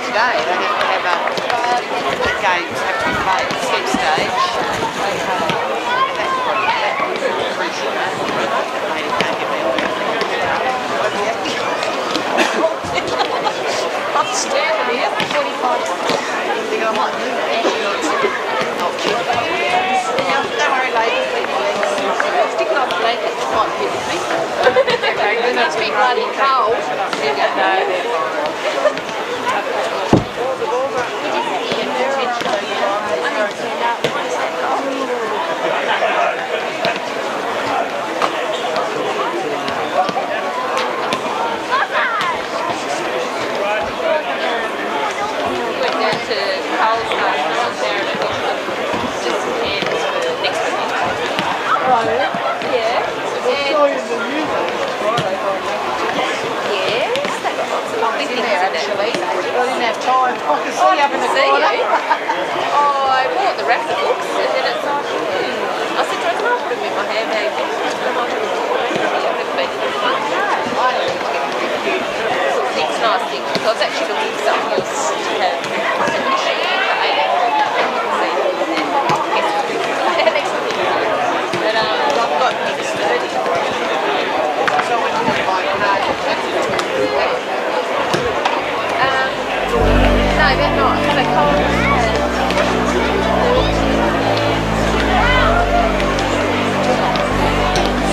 today. They have to have the games have to be played at step stage. That's probably crucial. Maybe can't get me away. I'm standing here for 45 minutes. I think I might do that. Don't worry, ladies, leave your legs. Stick it on the blanket, it might hit me. It must be bloody cold. There you go. I bought the rest of the books and then it's like, I said, I can't put them in my handbag. It's nice thing because I was actually looking for something else to have a machine for 8 but I've got big sturdy. So I went to buy a card. No, they're not. They're cold.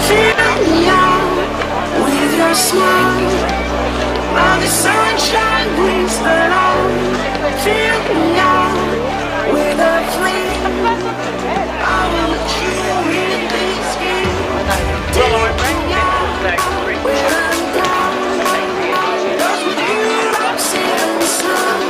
Fill me out with your smile, while the sunshine brings the light. Fill me out with a flame. I will chill in this game. Take me out where I'm down. 'Cause with you I'm safe and sound.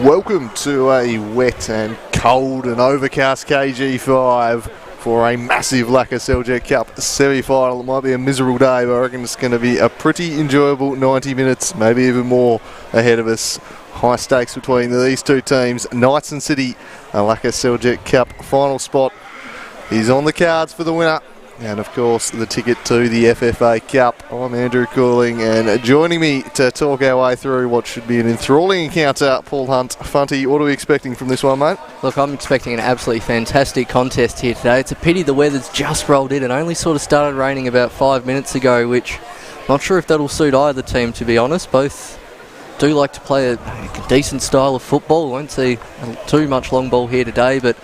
Welcome to a wet and cold and overcast KG5 for a massive Lakoseljac Cup semi-final. It might be a miserable day, but I reckon it's going to be a pretty enjoyable 90 minutes, maybe even more ahead of us. High stakes between these two teams. Knights and City, a Lakoseljac Cup final spot is on the cards for the winner. And of course, the ticket to the FFA Cup. I'm Andrew Cooling, and joining me to talk our way through what should be an enthralling encounter, Paul Hunt. Funty, what are we expecting from this one, mate? Look, I'm expecting an absolutely fantastic contest here today. It's a pity the weather's just rolled in. It only sort of started raining about 5 minutes ago, which I'm not sure if that'll suit either team, to be honest. Both do like to play a decent style of football. Won't see too much long ball here today, but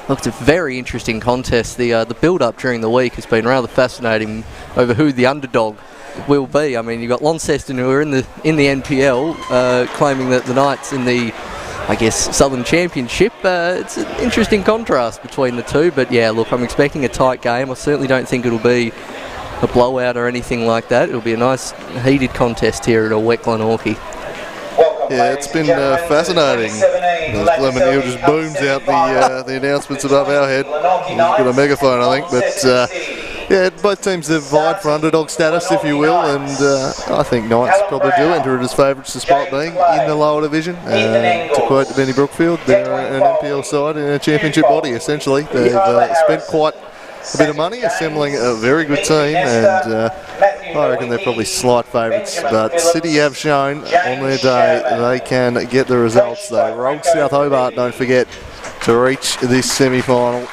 look, it's a very interesting contest. The build-up during the week has been rather fascinating over who the underdog will be. I mean, you've got Launceston, who are in the NPL, claiming that the Knights in the, I guess, Southern Championship. It's an interesting contrast between the two. But yeah, look, I'm expecting a tight game. I certainly don't think it'll be a blowout or anything like that. It'll be a nice heated contest here at a wet Glenorchy. Yeah, it's been fascinating. Lemon Hill just booms out the announcements above our head. He's got a megaphone, I think. But yeah, both teams have vied for underdog status, if you will, and I think Knights probably do enter it as favourites despite being in the lower division. To quote Benny Brookfield, they're an NPL side in a championship body, essentially. They've spent quite a bit of money assembling a very good team, and I reckon they're probably slight favourites, but City have shown on their day they can get the results. They rolled South Hobart, don't forget, to reach this semi-final.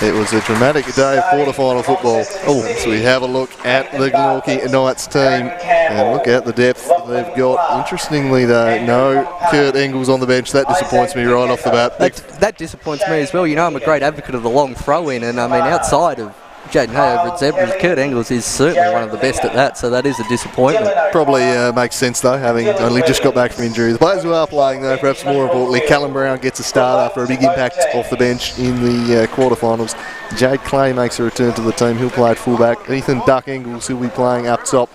It was a dramatic day of quarter-final football. So we have a look at the Glenorchy Knights team, and look at the depth they've got. Interestingly though, no Kurt Engels on the bench. That disappoints me right off the bat. That disappoints me as well. You know, I'm a great advocate of the long throw-in, and I mean, outside of Jaden Hay over at Zebras, Kurt Engels is certainly one of the best at that, so that is a disappointment. Probably makes sense though, having only just got back from injury. The players who are playing though, perhaps more importantly, Callum Brown gets a start after a big impact off the bench in the quarterfinals. Jade Clay makes a return to the team. He'll play at fullback. Ethan Duck Engels, who'll be playing up top.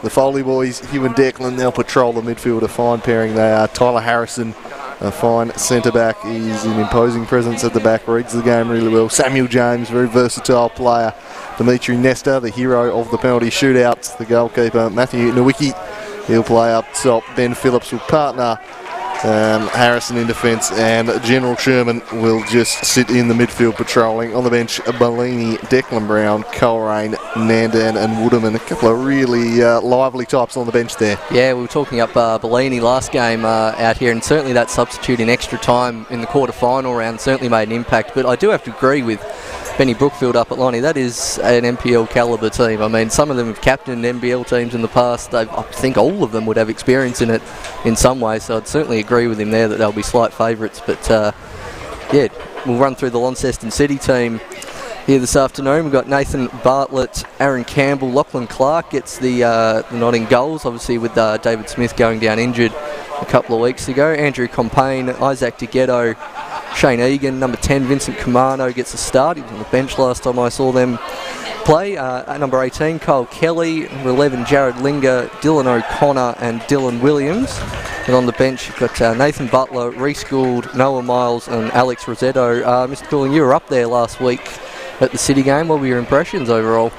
The Foley boys, Hugh and Declan, they'll patrol the midfield. A fine pairing they are. Tyler Harrison, a fine centre-back. He's an imposing presence at the back, reads the game really well. Samuel James, very versatile player. Dimitri Nesta, the hero of the penalty shootouts. The goalkeeper, Matthew Nowicki, he'll play up top. Ben Phillips will partner Harrison in defence, and General Sherman will just sit in the midfield patrolling. On the bench, Bellini, Declan Brown, Coleraine, Nandan and Wooderman. A couple of really lively types on the bench there. Yeah, we were talking up Bellini last game out here, and certainly that substitute in extra time in the quarter-final round certainly made an impact. But I do have to agree with Benny Brookfield up at Lonnie. That is an NPL calibre team. I mean, some of them have captained NPL teams in the past. I think all of them would have experience in it in some way, so I'd certainly agree with him there that they'll be slight favourites. But yeah, we'll run through the Launceston City team here this afternoon. We've got Nathan Bartlett, Aaron Campbell, Lachlan Clark gets the nod in goals, obviously with David Smith going down injured a couple of weeks ago. Andrew Compain, Isaac DeGhetto, Shane Egan, number 10, Vincent Camano gets a start. He was on the bench last time I saw them play. At number 18, Kyle Kelly. Number 11, Jared Linger, Dylan O'Connor and Dylan Williams. And on the bench, you've got Nathan Butler, Reece Gould, Noah Miles and Alex Rosetto. Mr. Cooling, you were up there last week at the City game. What were your impressions overall?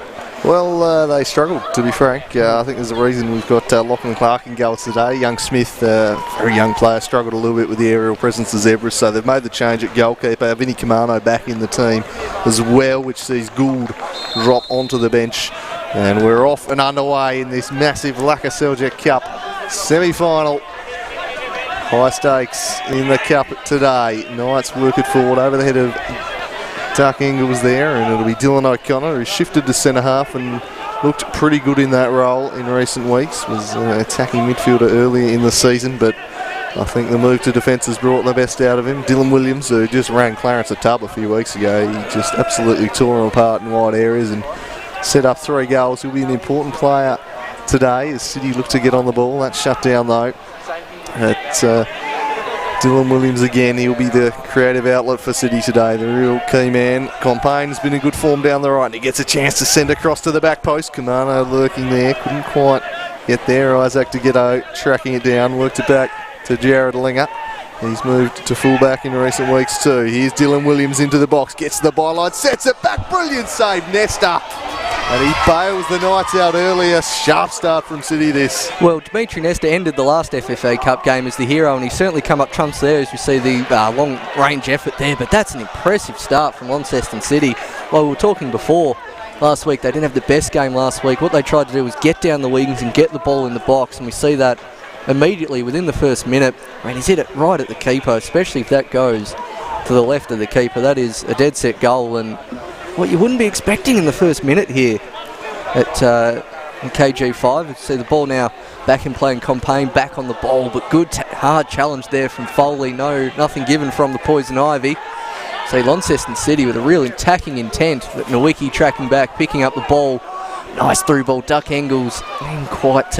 Well, they struggled, to be frank. I think there's a reason we've got Lachlan Clark in goals today. Young Smith, very young player, struggled a little bit with the aerial presence of Zebras, so they've made the change at goalkeeper. Vinny Camano back in the team as well, which sees Gould drop onto the bench. And we're off and underway in this massive Lakoseljac Cup semi-final. High stakes in the Cup today. Knights work it forward over the head of Duck Engels there, and it'll be Dylan O'Connor, who shifted to centre half and looked pretty good in that role in recent weeks. Was an attacking midfielder earlier in the season, but I think the move to defence has brought the best out of him. Dylan Williams, who just ran Clarence a tub a few weeks ago, he just absolutely tore him apart in wide areas and set up 3 goals. He'll be an important player today as City look to get on the ball. That's shut down though. Dylan Williams again, he'll be the creative outlet for City today, the real key man. Compain's been in good form down the right, and he gets a chance to send across to the back post. Camano lurking there, couldn't quite get there. Isaac DeGhetto tracking it down, worked it back to Jared Linger. He's moved to fullback in recent weeks too. Here's Dylan Williams into the box, gets to the byline, sets it back, brilliant save, Nesta. And he bails the Knights out earlier. Sharp start from City this. Well, Dimitri Nesta ended the last FFA Cup game as the hero, and he's certainly come up trumps there as we see the long-range effort there. But that's an impressive start from Launceston City. Well, we were talking before last week, they didn't have the best game last week. What they tried to do was get down the wings and get the ball in the box, and we see that immediately within the first minute. I mean, he's hit it right at the keeper, especially if that goes to the left of the keeper. That is a dead set goal, and what you wouldn't be expecting in the first minute here at KG5. You see the ball now back in play, and Compain back on the ball, but good hard challenge there from Foley. Nothing given from the Poison Ivy. See Launceston City with a real attacking intent, but Nowicki tracking back, picking up the ball. Nice through ball, Duck Engels, and quite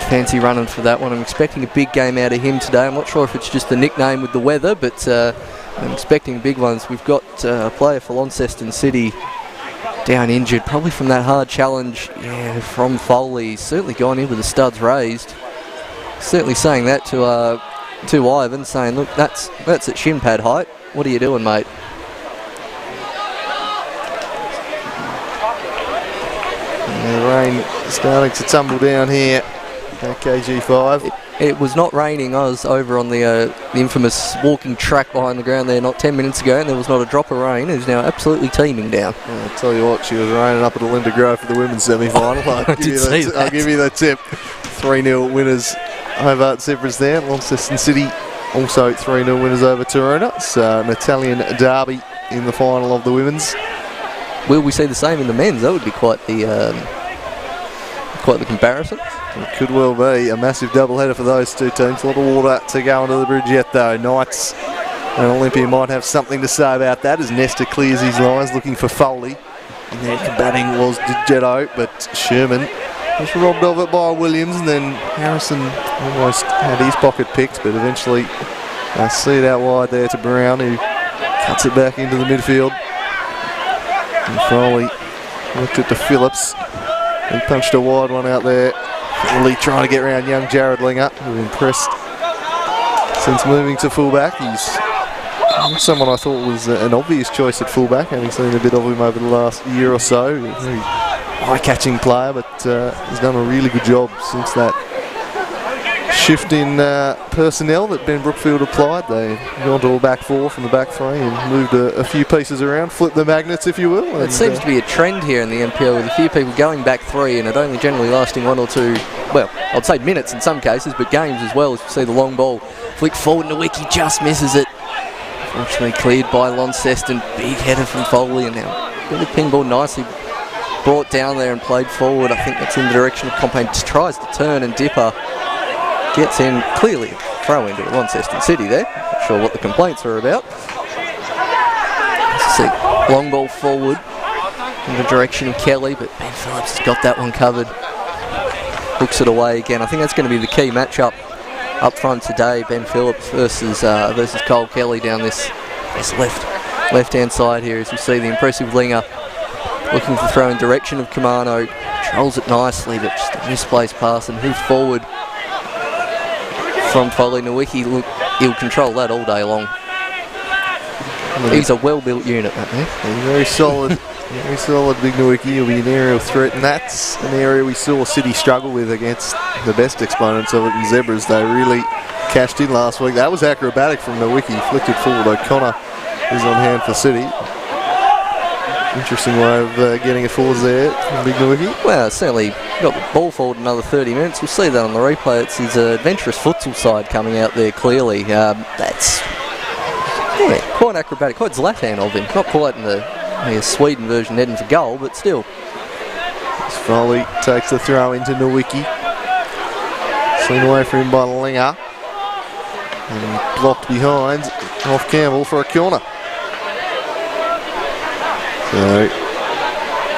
fancy running for that one. I'm expecting a big game out of him today. I'm not sure if it's just the nickname with the weather, but I'm expecting big ones. We've got a player for Launceston City down injured, probably from that hard challenge from Foley. He's certainly gone in with the studs raised. Certainly saying that to Ivan, saying, look, that's at shin pad height. What are you doing, mate? And the rain starting to tumble down here at KG5. It was not raining. I was over on the infamous walking track behind the ground there not 10 minutes ago, and there was not a drop of rain. It is now absolutely teeming down. I'll tell you what, she was raining up at Olympia Grove for the women's semi-final. I'll give you that tip. 3-0 winners over at Zebras there. Launceston City also 3-0 winners over Toruna. It's an Italian derby in the final of the women's. Will we see the same in the men's? That would be quite the comparison. It could well be a massive doubleheader for those two teams. A lot of water to go under the bridge yet though. Knights and Olympia might have something to say about that as Nesta clears his lines looking for Foley. And then combating was Jetto, but Sherman was robbed of it by Williams, and then Harrison almost had his pocket picked, but eventually see it out wide there to Brown, who cuts it back into the midfield. And Foley looked it to Phillips. He punched a wide one out there. Foley trying to get around young Jared Linger, who impressed since moving to fullback. He's someone I thought was an obvious choice at fullback, having seen a bit of him over the last year or so. Very eye-catching player, but he's done a really good job since that shift in personnel that Ben Brookfield applied. They've gone to a back four from the back three and moved a few pieces around, flipped the magnets if you will. It seems to be a trend here in the NPL with a few people going back three and it only generally lasting 1 or 2, well, I'd say minutes in some cases, but games as well, as you see the long ball flick forward and Nowicki just misses it. Fortunately cleared by Launceston, big header from Foley, and now really ping ball nicely brought down there and played forward. I think that's in the direction of Compain. Tries to turn and Dipper gets in, clearly throw into Launceston City there. Not sure what the complaints are about. Let's see, long ball forward in the direction of Kelly, but Ben Phillips has got that one covered. Hooks it away again. I think that's going to be the key matchup up front today. Ben Phillips versus Cole Kelly down this left-hand side here, as you see the impressive Linger looking to throw in direction of Kamano. Controls it nicely, but just a misplaced pass and moved forward from Foley. Nowicki, look, he'll control that all day long. He's a well-built unit, that man. Very solid. Very solid, big Nowicki. He'll be an aerial threat, and that's an area we saw City struggle with against the best exponents of it in Zebras. They really cashed in last week. That was acrobatic from Nowicki, flicked it forward. O'Connor is on hand for City. Interesting way of getting it forwards there from big Nowicki. Well, certainly got the ball forward another 30 minutes. We'll see that on the replay. It's his adventurous futsal side coming out there clearly. That's quite acrobatic, quite Zlatan of him. Not quite in the Sweden version heading for goal, but still. Foley takes the throw into Nowicki. Seen away from him by Linger. And blocked behind off Campbell for a corner. So,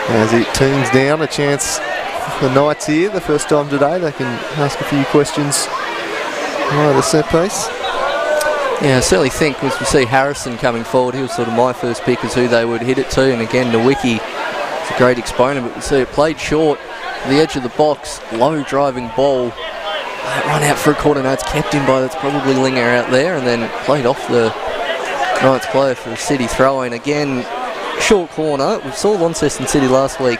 as it teams down, a chance for the Knights here. The first time today they can ask a few questions via the set piece. Yeah, I certainly think as we see Harrison coming forward, he was sort of my first pick as who they would hit it to. And again, Nowicki is a great exponent, but we see it played short to the edge of the box, low driving ball. That run out for a corner, no, it's kept in by, that's probably Linger out there, and then played off the Knights player for a City throw-in. Again, short corner. We saw Launceston City last week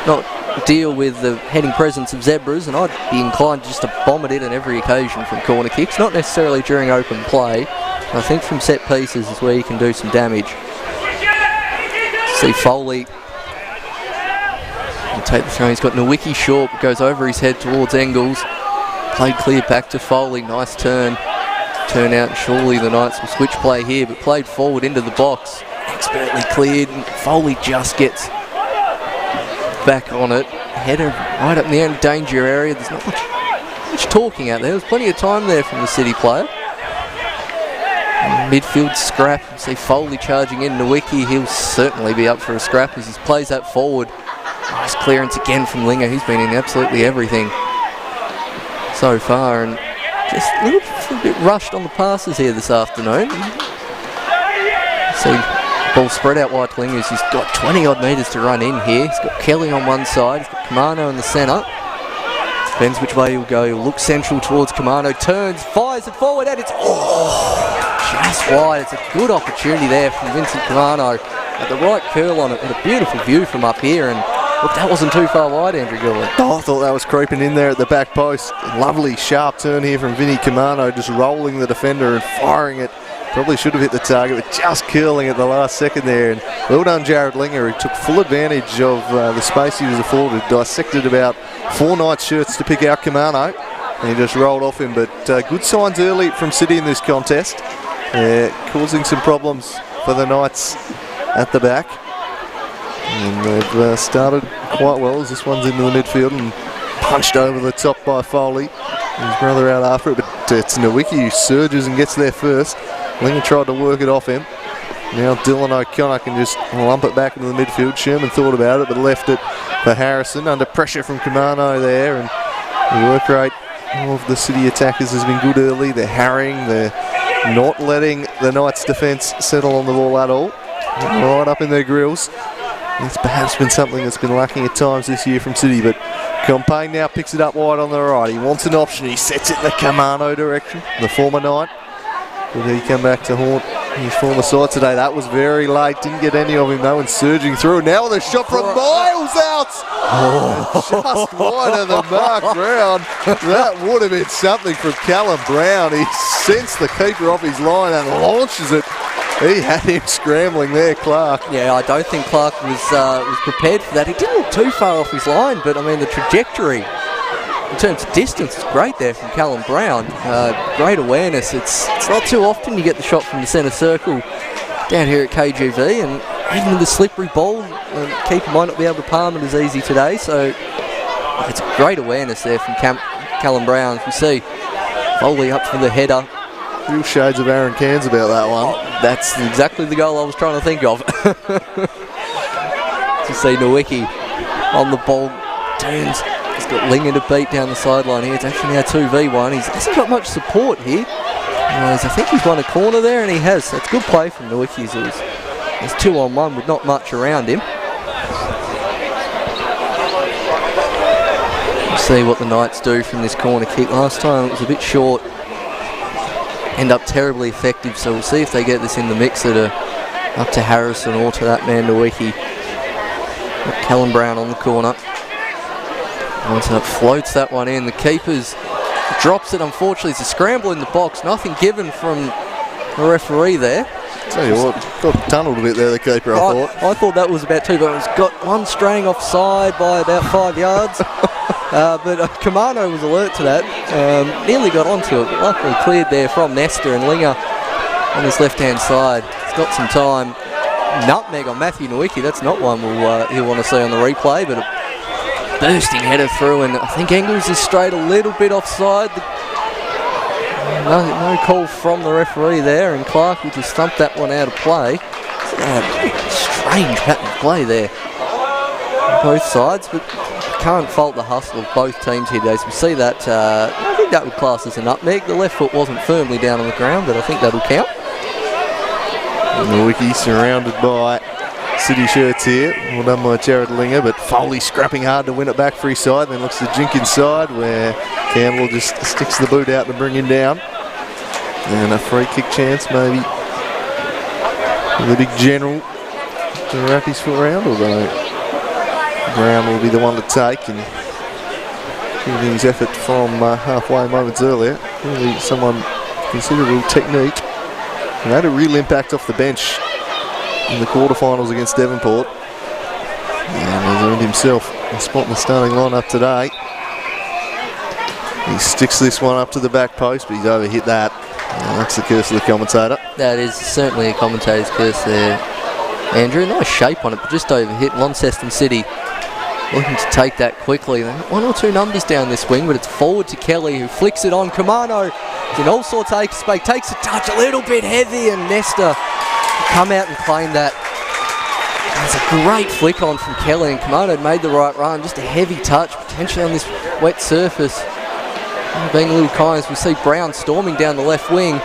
not deal with the heading presence of Zebras, and I'd be inclined just to bomb it in on every occasion from corner kicks, not necessarily during open play. I think from set pieces is where you can do some damage. See Foley will take the throw. He's got Nowicki short, but goes over his head towards Engels. Played clear back to Foley. Nice turn. Turn out, and surely the Knights will switch play here, but played forward into the box. Expertly cleared, and Foley just gets back on it. Header right up in the end danger area. There's not much talking out there. There's plenty of time there from the City player. Midfield scrap. You see Foley charging in. Nowicki, he'll certainly be up for a scrap as he plays that forward. Nice clearance again from Linger. He's been in absolutely everything so far, and just a little bit rushed on the passes here this afternoon. See ball spread out wide to Linger. He's got 20 odd metres to run in here. He's got Kelly on one side. He's got Kamano in the centre. Depends which way he'll go. He'll look central towards Kamano. Turns, fires it forward, and it's just wide. It's a good opportunity there from Vincent Kamano. Had the right curl on it, and a beautiful view from up here. And look, that wasn't too far wide, Andrew Gillen. Oh, I thought that was creeping in there at the back post. Lovely sharp turn here from Vinny Kamano, just rolling the defender and firing it. Probably should have hit the target, but just curling at the last second there. And well done, Jared Linger, who took full advantage of the space he was afforded. Dissected about 4 Knights shirts to pick out Kamano, and he just rolled off him. But good signs early from City in this contest, causing some problems for the Knights at the back. And they've started quite well as this one's into the midfield and punched over the top by Foley. His brother out after it, but it's Nowicki who surges and gets there first. Linger tried to work it off him. Now Dylan O'Connor can just lump it back into the midfield. Sherman thought about it, but left it for Harrison. Under pressure from Kamano there, and the work rate of the City attackers has been good early. They're harrying, they're not letting the Knights defence settle on the ball at all. Right up in their grills. It's perhaps been something that's been lacking at times this year from City, but Compagne now picks it up wide on the right. He wants an option. He sets it in the Kamano direction, the former Knight. Will he come back to haunt his former side today? That was very late. Didn't get any of him though, and surging through. Now with a shot from miles out. Just wide of the mark ground. That would have been something from Callum Brown. He sends the keeper off his line and launches it. He had him scrambling there, Clark. Yeah, I don't think Clark was prepared for that. He didn't look too far off his line, but I mean the trajectory in terms of distance is great there from Callum Brown. Great awareness. It's not too often you get the shot from the centre circle down here at KGV, and even with the slippery ball, the keeper might not be able to palm it as easy today. So it's great awareness there from Callum Brown. You see Foley up for the header. Real shades of Aaron Cairns about that one. That's exactly the goal I was trying to think of. To see Nowicki on the ball, turns. He's got Linger to beat down the sideline here. It's actually now 2v1. He hasn't got much support here. I think he's won a corner there, and he has. That's good play from Nowicki. There's 2-on-1 with not much around him. We'll see what the Knights do from this corner kick. Last time it was a bit short. End up terribly effective, so we'll see if they get this in the mix up to Harrison or to that man Nowicki. Callum Brown on the corner. Once it floats that one in, the keeper's drops it. Unfortunately, it's a scramble in the box. Nothing given from the referee there. Tell you what, got tunnelled a bit there, the keeper, I thought that was about 2, but it's got one straying offside by about 5 yards. But Kamano was alert to that. Nearly got onto it, but luckily cleared there from Nestor, and Linger on his left-hand side. He's got some time. Nutmeg on Matthew Nowicki. That's not one he'll want to see on the replay, but a bursting header through, and I think Engels is straight a little bit offside. No call from the referee there, and Clark will just thump that one out of play. Strange pattern of play there on both sides, but can't fault the hustle of both teams here today. So we see that, I think that would class as a nutmeg. The left foot wasn't firmly down on the ground, but I think that'll count. Nowicki surrounded by City shirts here. Well done by Jared Linger, but Foley scrapping hard to win it back for his side. Then looks to Jenkins' side where Campbell just sticks the boot out to bring him down. And a free kick chance maybe for the big general to wrap his foot around, although Brown will be the one to take, and giving his effort from halfway moments earlier. Really someone considerable technique. He had a real impact off the bench in the quarterfinals against Devonport, and has earned himself a spot in the starting lineup today. He sticks this one up to the back post, but he's overhit that. That's the curse of the commentator. That is certainly a commentator's curse there, Andrew. Nice shape on it, but just overhit. Launceston City looking to take that quickly. One or two numbers down this wing, but it's forward to Kelly, who flicks it on. Kamano in all sorts of space, takes a touch a little bit heavy, and Nesta come out and claim that. It's a great flick on from Kelly, and Kamano had made the right run. Just a heavy touch, potentially on this wet surface. Being a little kind as we see Brown storming down the left wing.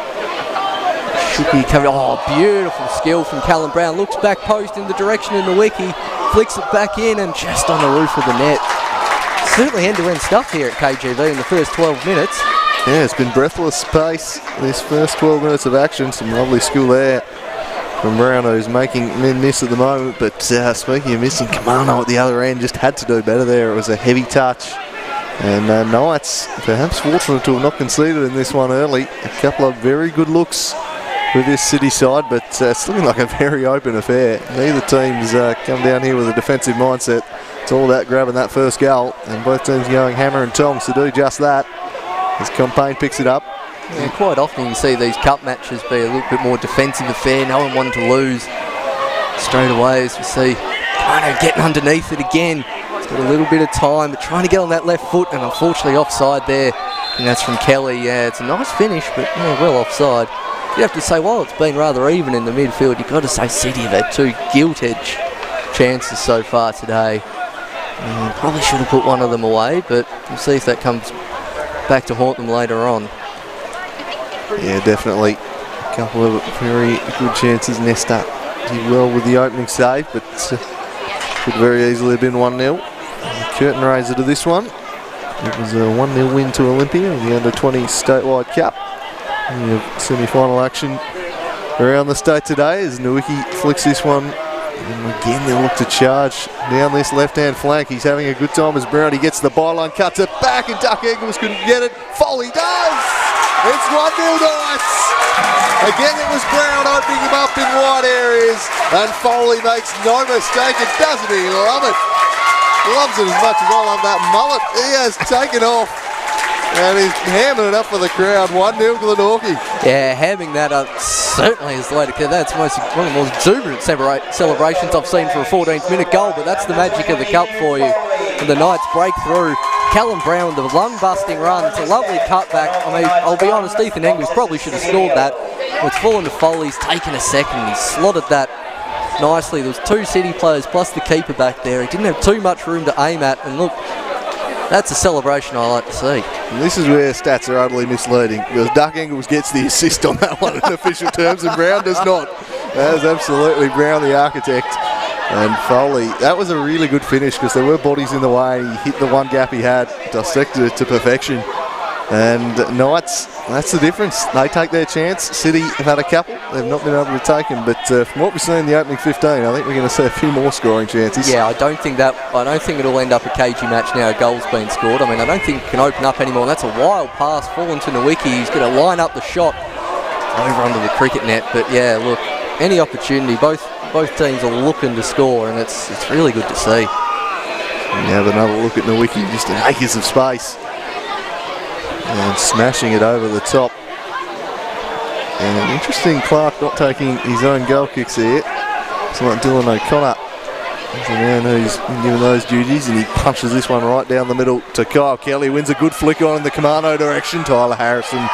Should be coming. Oh, beautiful skill from Callum Brown. Looks back post in the direction of the wiki. Flicks it back in and just on the roof of the net. Certainly end-to-end stuff here at KGV in the first 12 minutes. Yeah, it's been breathless pace this first 12 minutes of action. Some lovely skill there from Brown, who's making men miss at the moment. But speaking of missing, Kamano at the other end just had to do better there. It was a heavy touch. And Knights perhaps fortunate to have not conceded in this one early. A couple of very good looks with this City side, but it's looking like a very open affair. Neither teams come down here with a defensive mindset. It's all about grabbing that first goal, and both teams going hammer and tongs to do just that as Compain picks it up. Yeah, quite often you see these cup matches be a little bit more defensive affair. No one wanted to lose straight away, as we see Kamano getting underneath it again. Got a little bit of time, but trying to get on that left foot, and unfortunately offside there. And that's from Kelly. Yeah, it's a nice finish, but yeah, well offside. You have to say, well, it's been rather even in the midfield. You've got to say City have had two gilt-edge chances so far today. Probably should have put one of them away, but we'll see if that comes back to haunt them later on. Yeah, definitely. A couple of very good chances. Nesta did well with the opening save, but could very easily have been 1-0. Curtain raiser to this one. It was a 1-0 win to Olympia in the Under-20 Statewide Cup. We have semi-final action around the state today as Nowicki flicks this one. And again, they'll look to charge down this left-hand flank. He's having a good time as Brown. He gets the byline, cuts it back, and Duck Eagles couldn't get it. Foley does! It's 1-0 Knights! Again, it was Brown opening him up in wide areas, and Foley makes no mistake. And doesn't he love it? Loves it as much as I love that mullet. He has taken off, and he's hammering it up for the crowd. 1-0 Glenorchy. Yeah, hamming that up certainly is the way to go. That's one of the most exuberant celebrations I've seen for a 14th minute goal, but that's the magic of the cup for you. And the Knights break through. Callum Brown, the lung-busting run. It's a lovely cutback. I mean, I'll be honest, Ethan Engels probably should have scored that. It's fallen to Foley. He's taken a second. He slotted that nicely. There was two City players plus the keeper back there. He didn't have too much room to aim at. And look, that's a celebration I like to see. And this is where stats are utterly misleading, because Duck Engels gets the assist on that one in official terms, and Brown does not. That is absolutely Brown, the architect. And Foley, that was a really good finish because there were bodies in the way. He hit the one gap he had, dissected it to perfection. And Knights, that's the difference. They take their chance. City have had a couple. They've not been able to take them. But from what we've seen in the opening 15, I think we're going to see a few more scoring chances. Yeah, I don't think it'll end up a cagey match now. A goal's been scored. I mean, I don't think it can open up anymore. That's a wild pass falling to Nowicki. He's going to line up the shot over under the cricket net. But yeah, look, any opportunity, both teams are looking to score, and it's really good to see. And have another look at Nowicki, just in acres of space. And smashing it over the top. And interesting, Clark not taking his own goal kicks here. It's like Dylan O'Connor. He's the man who's been given those duties, and he punches this one right down the middle to Kyle Kelly. Wins a good flick on in the Kamano direction. Tyler Harrison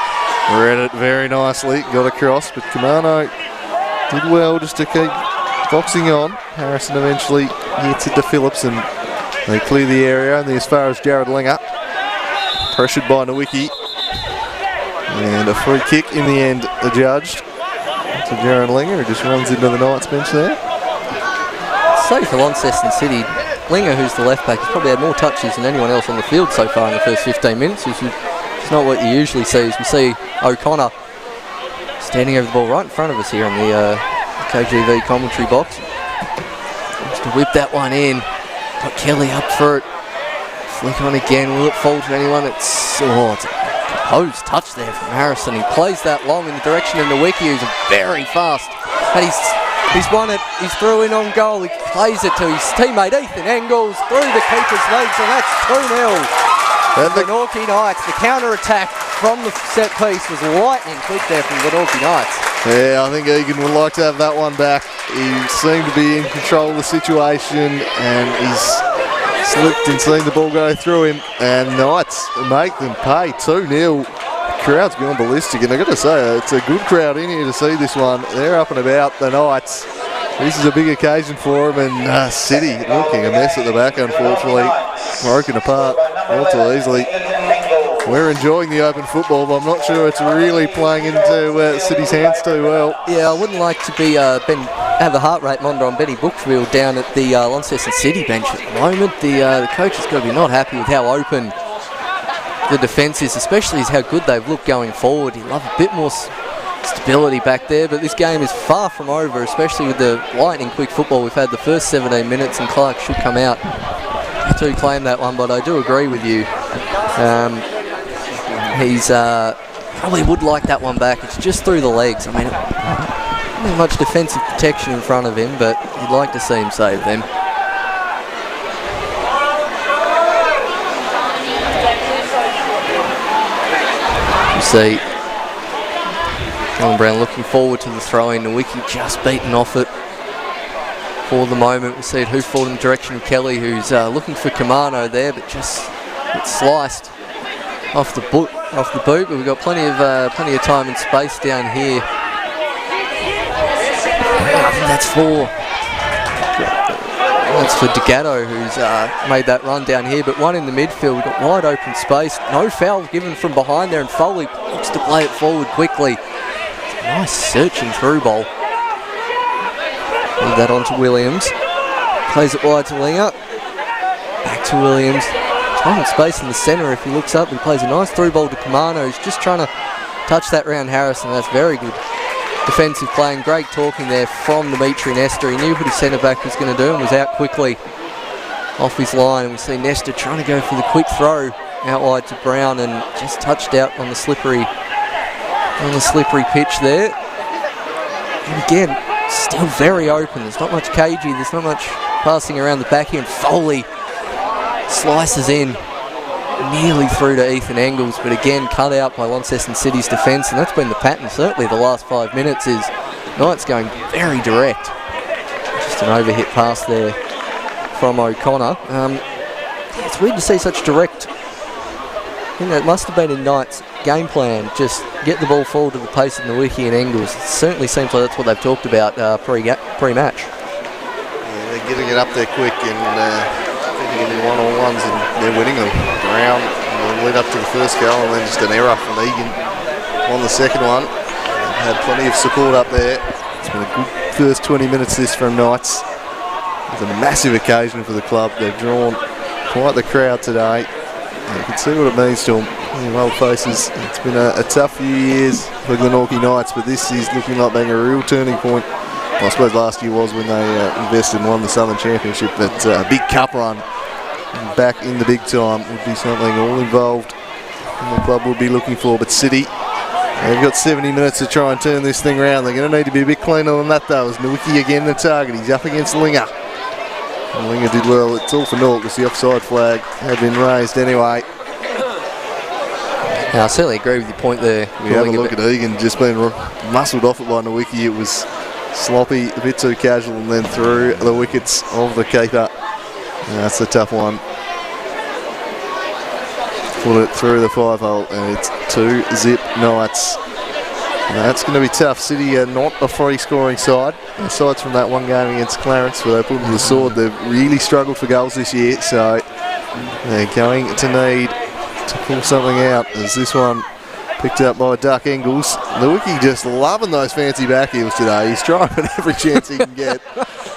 read it very nicely, got across, but Kamano did well just to keep boxing on. Harrison eventually gets it to Phillips, and they clear the area only as far as Jared Linger. Pressured by Nowicki. And a free kick in the end adjudged to Jared Linger, who just runs into the Knights bench there. say for Launceston City, Linger, who's the left back, has probably had more touches than anyone else on the field so far in the first 15 minutes, which is not what you usually see. As we see O'Connor standing over the ball right in front of us here in the KGV commentary box. Wants to whip that one in. Got Kelly up for it. Flick on again. Will it fall to anyone? It's a composed touch there from Harrison. He plays that long in the direction of Nowicki, who's very fast. And he's won it. He's through in on goal. He plays it to his teammate Ethan Engels through the keeper's legs, and that's 2-0. Glenorchy Knights. The counter-attack from the set piece was lightning quick there from Glenorchy Knights. Yeah, I think Egan would like to have that one back. He seemed to be in control of the situation, and he's slipped and seen the ball go through him, and Knights make them pay 2-0. The crowd's gone ballistic, and I've got to say, it's a good crowd in here to see this one. They're up and about, the Knights. This is a big occasion for them, and City looking a mess at the back, unfortunately. Broken apart all too easily. We're enjoying the open football, but I'm not sure it's really playing into City's hands too well. Yeah, I wouldn't like to be have a heart rate monitor on Benny Brookfield down at the Launceston City bench at the moment. The coach has got to be not happy with how open the defence is, especially how good they've looked going forward. He'd love a bit more stability back there, but this game is far from over, especially with the lightning quick football we've had the first 17 minutes, and Clark should come out to claim that one, but I do agree with you. He's probably would like that one back. It's just through the legs. I mean, not much defensive protection in front of him, but you'd like to see him save them. You see Alan Brown looking forward to the throw-in. Nowicki just beaten off it for the moment. We see it hoof forward in the direction of Kelly, who's looking for Kamano there, but just gets sliced off the boot. But we've got plenty of time and space down here. I think that's for D'Agato, who's made that run down here, but one in the midfield. We've got wide open space. No foul given from behind there, and Foley looks to play it forward quickly. Nice searching through ball. Leave that on to Williams. Plays it wide to Linger. Back to Williams. Time and space in the centre. If he looks up, he plays a nice through ball to Kamano. He's just trying to touch that round Harrison. That's very good defensive play, and great talking there from Dimitri Nestor. He knew what his centre back was going to do and was out quickly off his line. And we see Nestor trying to go for the quick throw out wide to Brown, and just touched out on the slippery pitch there. And again, still very open. There's not much cagey. There's not much passing around the back end. Foley slices in nearly through to Ethan Engels, but again cut out by Launceston City's defence, and that's been the pattern certainly the last 5 minutes. Is Knights going very direct. Just an overhit pass there from O'Connor. It's weird to see such direct. I think that must have been in Knights' game plan, just get the ball forward to the pace of Nowicki and Engels. It certainly seems like that's what they've talked about pre-match. Yeah, they're getting it up there quick and getting in one-on-ones, and they're winning them. Brown lead up to the first goal, and then just an error from Egan on the second one. Had plenty of support up there. It's been a good first 20 minutes this from Knights. It's a massive occasion for the club. They've drawn quite the crowd today. You can see what it means to them. Old faces. It's been a tough few years for Glenorchy Knights, but this is looking like being a real turning point. Well, I suppose last year was when they invested and won the Southern Championship, but a big cup run back in the big time would be something all involved and the club will be looking for. But City, they've got 70 minutes to try and turn this thing around. They're going to need to be a bit cleaner than that though. As Nowicki again the target. He's up against Linger. And Linger did well. It's all for naught because the offside flag had been raised anyway. Yeah, I certainly agree with your point there. We have a look at Egan just being muscled off it by Nowicki. It was sloppy, a bit too casual, and then through the wickets of the keeper. That's a tough one. Put it through the 5-hole, and it's 2-zip Knights. That's going to be tough. City are not a free scoring side. Aside from that one game against Clarence where they put them to the sword, they've really struggled for goals this year, so they're going to need to pull something out, as this one picked up by Duck Engels. Nowicki just loving those fancy back heels today. He's trying every chance he can get.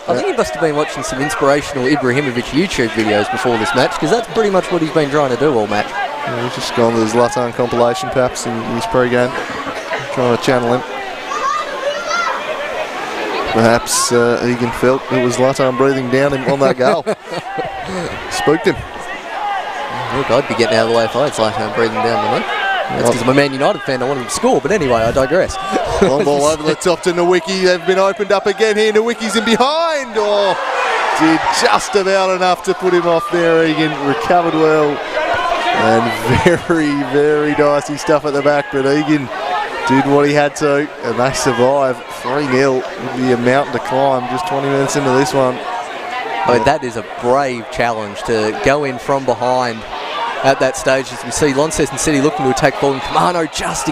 I think he must have been watching some inspirational Ibrahimovic YouTube videos before this match, because that's pretty much what he's been trying to do all match. Yeah, he's just gone to his Zlatan compilation, perhaps, in his pre-game, trying to channel him. Perhaps Egan felt it was Zlatan breathing down him on that goal. Spooked him. Look, I'd be getting out of the way if I had Zlatan breathing down my neck. That's because I'm a Man United fan, I wanted him to score, but anyway, I digress. Long ball over the top to Nowicki. They've been opened up again here. Nowicki's in behind. Oh, did just about enough to put him off there. Egan recovered well. And very, very dicey stuff at the back, but Egan did what he had to, and they survive 3-0 with the mountain to climb just 20 minutes into this one. I mean, that is a brave challenge to go in from behind at that stage, as we see Launceston City looking to attack forward, and Kamano just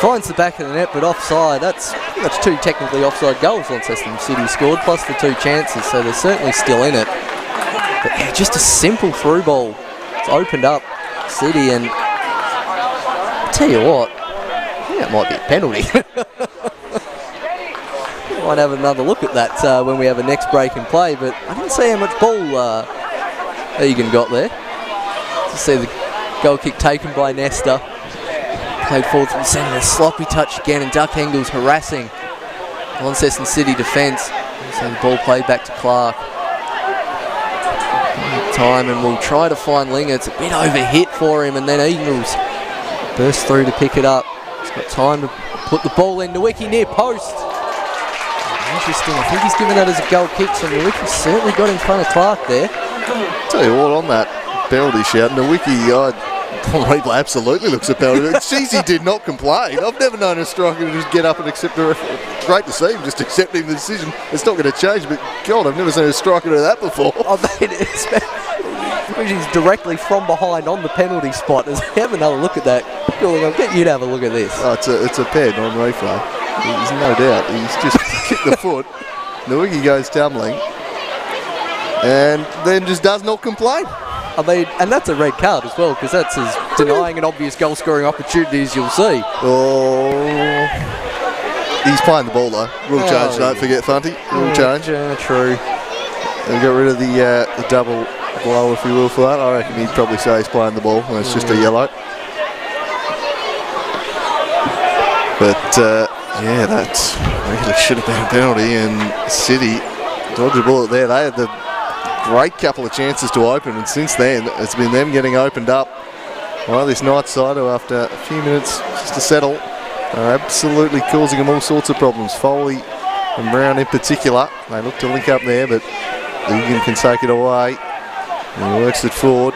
finds the back of the net, but offside. That's two technically offside goals Launceston City scored, plus the 2 chances, so they're certainly still in it. But yeah, just a simple through ball. It's opened up City, and I'll tell you what, I think that might be a penalty. Might have another look at that when we have a next break in play, but I didn't see how much ball Egan got there. To see the goal kick taken by Nesta. Played forward from the centre, a sloppy touch again, and Duck Engels harassing Launceston City defence. So the ball played back to Clark. Time, and we'll try to find Linger. It's a bit overhit for him, and then Engels bursts through to pick it up. He's got time to put the ball in. Nowicki near post. Interesting, I think he's given that as a goal kick, so Nowicki certainly got in front of Clark there. Tell you what, on that penalty shout, Nowicki, replay absolutely looks a penalty. Cheesy did not complain. I've never known a striker to just get up and accept a referee. Great to see him just accepting the decision. It's not going to change, but God, I've never seen a striker do that before. I mean, he's directly from behind on the penalty spot. As we have another look at that, I'll get you to have a look at this. Oh, it's a pen on replay. There's no doubt. He's just kicked the foot. Nowicki goes tumbling, and then just does not complain. I mean, and that's a red card as well, because that's as denying an obvious goal-scoring opportunity as you'll see. Oh, he's playing the ball though. Rule change. Don't forget, Funty. Rule change. Yeah, true. And got rid of the double blow, if you will, for that. I reckon he'd probably say he's playing the ball, and it's just a yellow. But yeah, that really should have been a penalty, and City dodged the ball there. They had the great couple of chances to open, and since then it's been them getting opened up. Well, this night side, who after a few minutes just to settle, are absolutely causing them all sorts of problems. Foley and Brown in particular, they look to link up there, but Egan can take it away. He works it forward.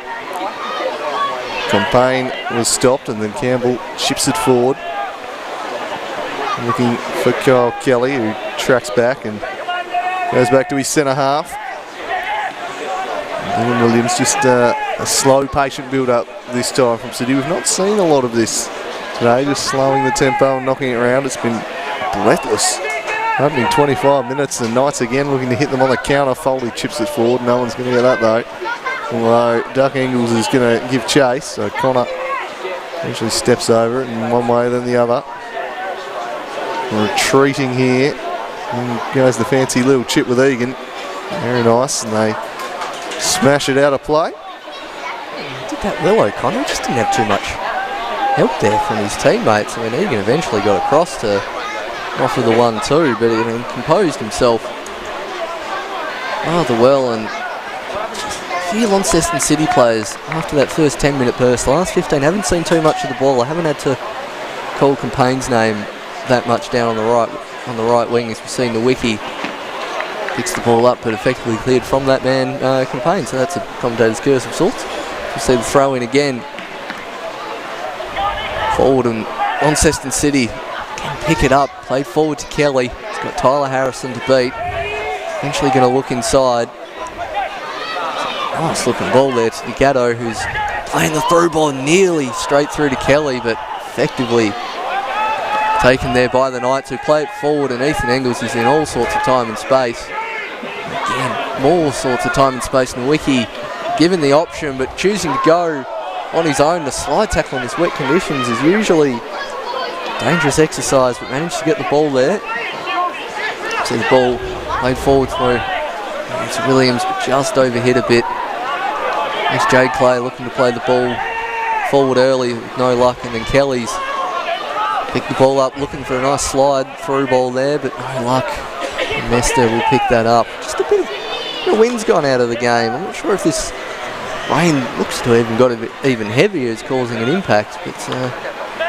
Campaign was stopped, and then Campbell chips it forward. Looking for Kyle Kelly, who tracks back and goes back to his centre half. Ewan Williams, just a slow, patient build-up this time from City. We've not seen a lot of this today, just slowing the tempo and knocking it around. It's been breathless. Opening 25 minutes, and Knights again looking to hit them on the counter. Foley chips it forward. No one's going to get that though. Although Duck Engels is going to give chase, so Connor eventually steps over it in one way then the other. Retreating here. And goes the fancy little chip with Egan. Very nice, and they smash it out of play. Did that well, O'Connor. Just didn't have too much help there from his teammates. I mean, Egan eventually got across to offer the 1-2, but he composed himself rather well. And a few Launceston City players, after that first 10-minute burst, the last 15 haven't seen too much of the ball. I haven't had to call Campaign's name that much down on the right wing, as we've seen Nowicki picks the ball up, but effectively cleared from that man Campaign. So that's a commentator's curse of sorts. You see the throw in again. Forward, and Launceston City can pick it up. Played forward to Kelly. He's got Tyler Harrison to beat. Eventually going to look inside. Nice looking ball there to Gatto, who's playing the through ball nearly straight through to Kelly, but effectively taken there by the Knights, who play it forward, and Ethan Engels is in all sorts of time and space. Again, more sorts of time and space. Nowicki given the option, but choosing to go on his own. The slide tackle in these wet conditions is usually dangerous exercise, but managed to get the ball there. See the ball Played forward through. It's Williams, but just overhit a bit. It's Jade Clay looking to play the ball forward early with no luck, and then Kelly's picked the ball up, looking for a nice slide through ball there, but no luck. And Nesta will pick that up. Just a bit of wind's gone out of the game. I'm not sure if this rain looks to have even got a bit even heavier, is causing an impact, but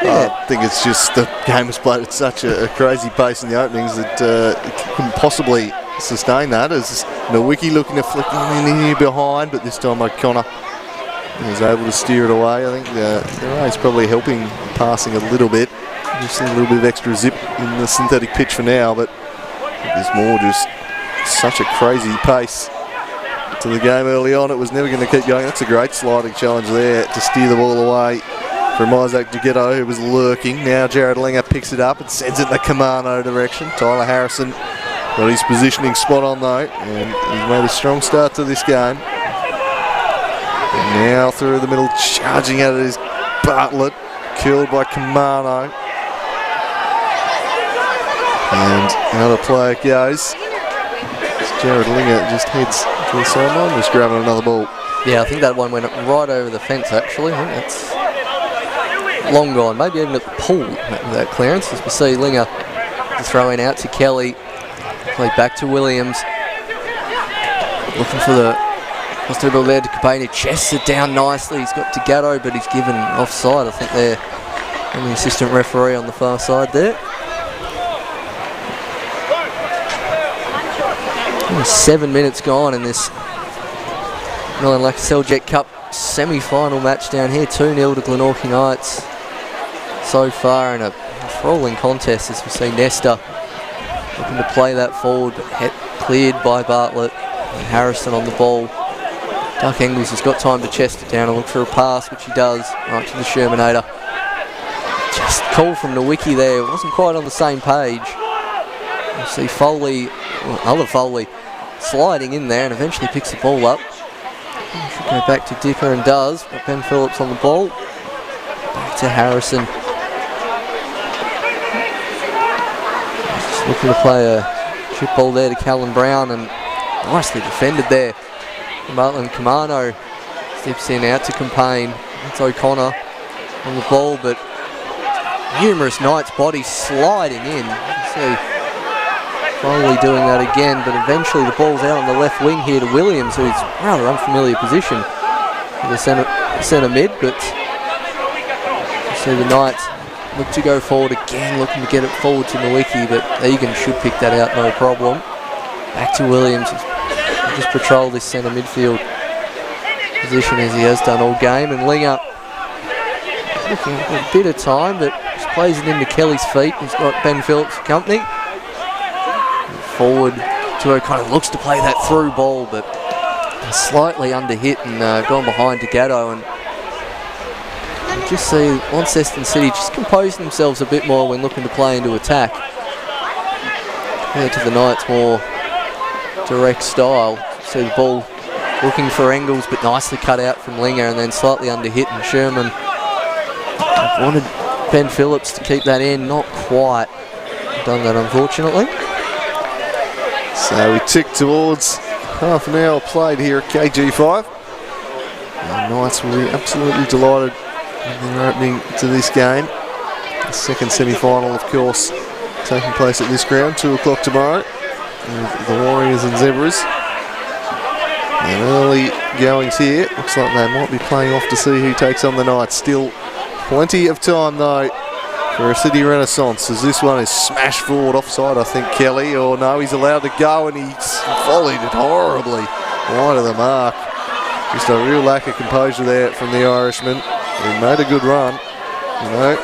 yeah. I think it's just the game was played at such a crazy pace in the openings that it couldn't possibly sustain that. As Nowicki looking to flick in here behind, but this time O'Connor was able to steer it away. I think the rain's probably helping passing a little bit. Just a little bit of extra zip in the synthetic pitch for now, but there's more just such a crazy pace to the game early on. It was never going to keep going. That's a great sliding challenge there to steer the ball away from Isaac DeGhetto, who was lurking. Now Jared Linger picks it up and sends it in the Kamano direction. Tyler Harrison got his positioning spot on though, and he's made a strong start to this game. And now through the middle, charging at it is Bartlett, killed by Kamano. And another player goes. Jared Linger just heads to the sideline, just grabbing another ball. Yeah, I think that one went right over the fence actually. I think that's long gone, maybe even at the pool, that clearance. As we see Linger throwing out to Kelly, play back to Williams, looking for the hospital there to Cabana, chests it down nicely. He's got DeGhetto, but he's given offside, I think there, and the assistant referee on the far side there. 7 minutes gone in this Lakoseljac Cup semi-final match down here, 2-0 to Glenorchy Knights so far in a rolling contest, as we see Nesta looking to play that forward, but cleared by Bartlett and Harrison on the ball. Duck Engels has got time to chest it down and look for a pass, which he does, right to the Shermanator. Just call from Nowicki there, wasn't quite on the same page. You see Foley, other Foley, sliding in there and eventually picks the ball up. Should go back to Dipper and does, but Ben Phillips on the ball. Back to Harrison. Just looking to play a chip ball there to Callum Brown, and nicely defended there. Martin Kamano steps in out to Campaign. It's O'Connor on the ball, but numerous Knights bodies sliding in. You see Foley doing that again, but eventually the ball's out on the left wing here to Williams, who's rather unfamiliar position for the centre mid, but you see the Knights look to go forward again, looking to get it forward to Nowicki, but Egan should pick that out, no problem. Back to Williams, he'll just patrol this centre midfield position as he has done all game, and Linger looking at a bit of time, but just plays it into Kelly's feet. He's got Ben Phillips company. Forward to O'Connor, looks to play that through ball, but slightly under hit and gone behind to Gatto, and you just see Launceston City just composing themselves a bit more when looking to play into attack. Compared to the Knights' more direct style. See the ball looking for Engels, but nicely cut out from Linger, and then slightly under hit, and Sherman wanted Ben Phillips to keep that in, not quite done that unfortunately. So we tick towards half an hour played here at KG5. And Knights will be absolutely delighted in their opening to this game. The second semi-final, of course, taking place at this ground, 2 o'clock tomorrow. With the Warriors and Zebras. And early goings here. Looks like they might be playing off to see who takes on the Knights. Still plenty of time though for a City Renaissance, as this one is smashed forward offside, I think, Kelly, or no, he's allowed to go, and he's volleyed it horribly wide of the mark. Just a real lack of composure there from the Irishman. He made a good run, you know.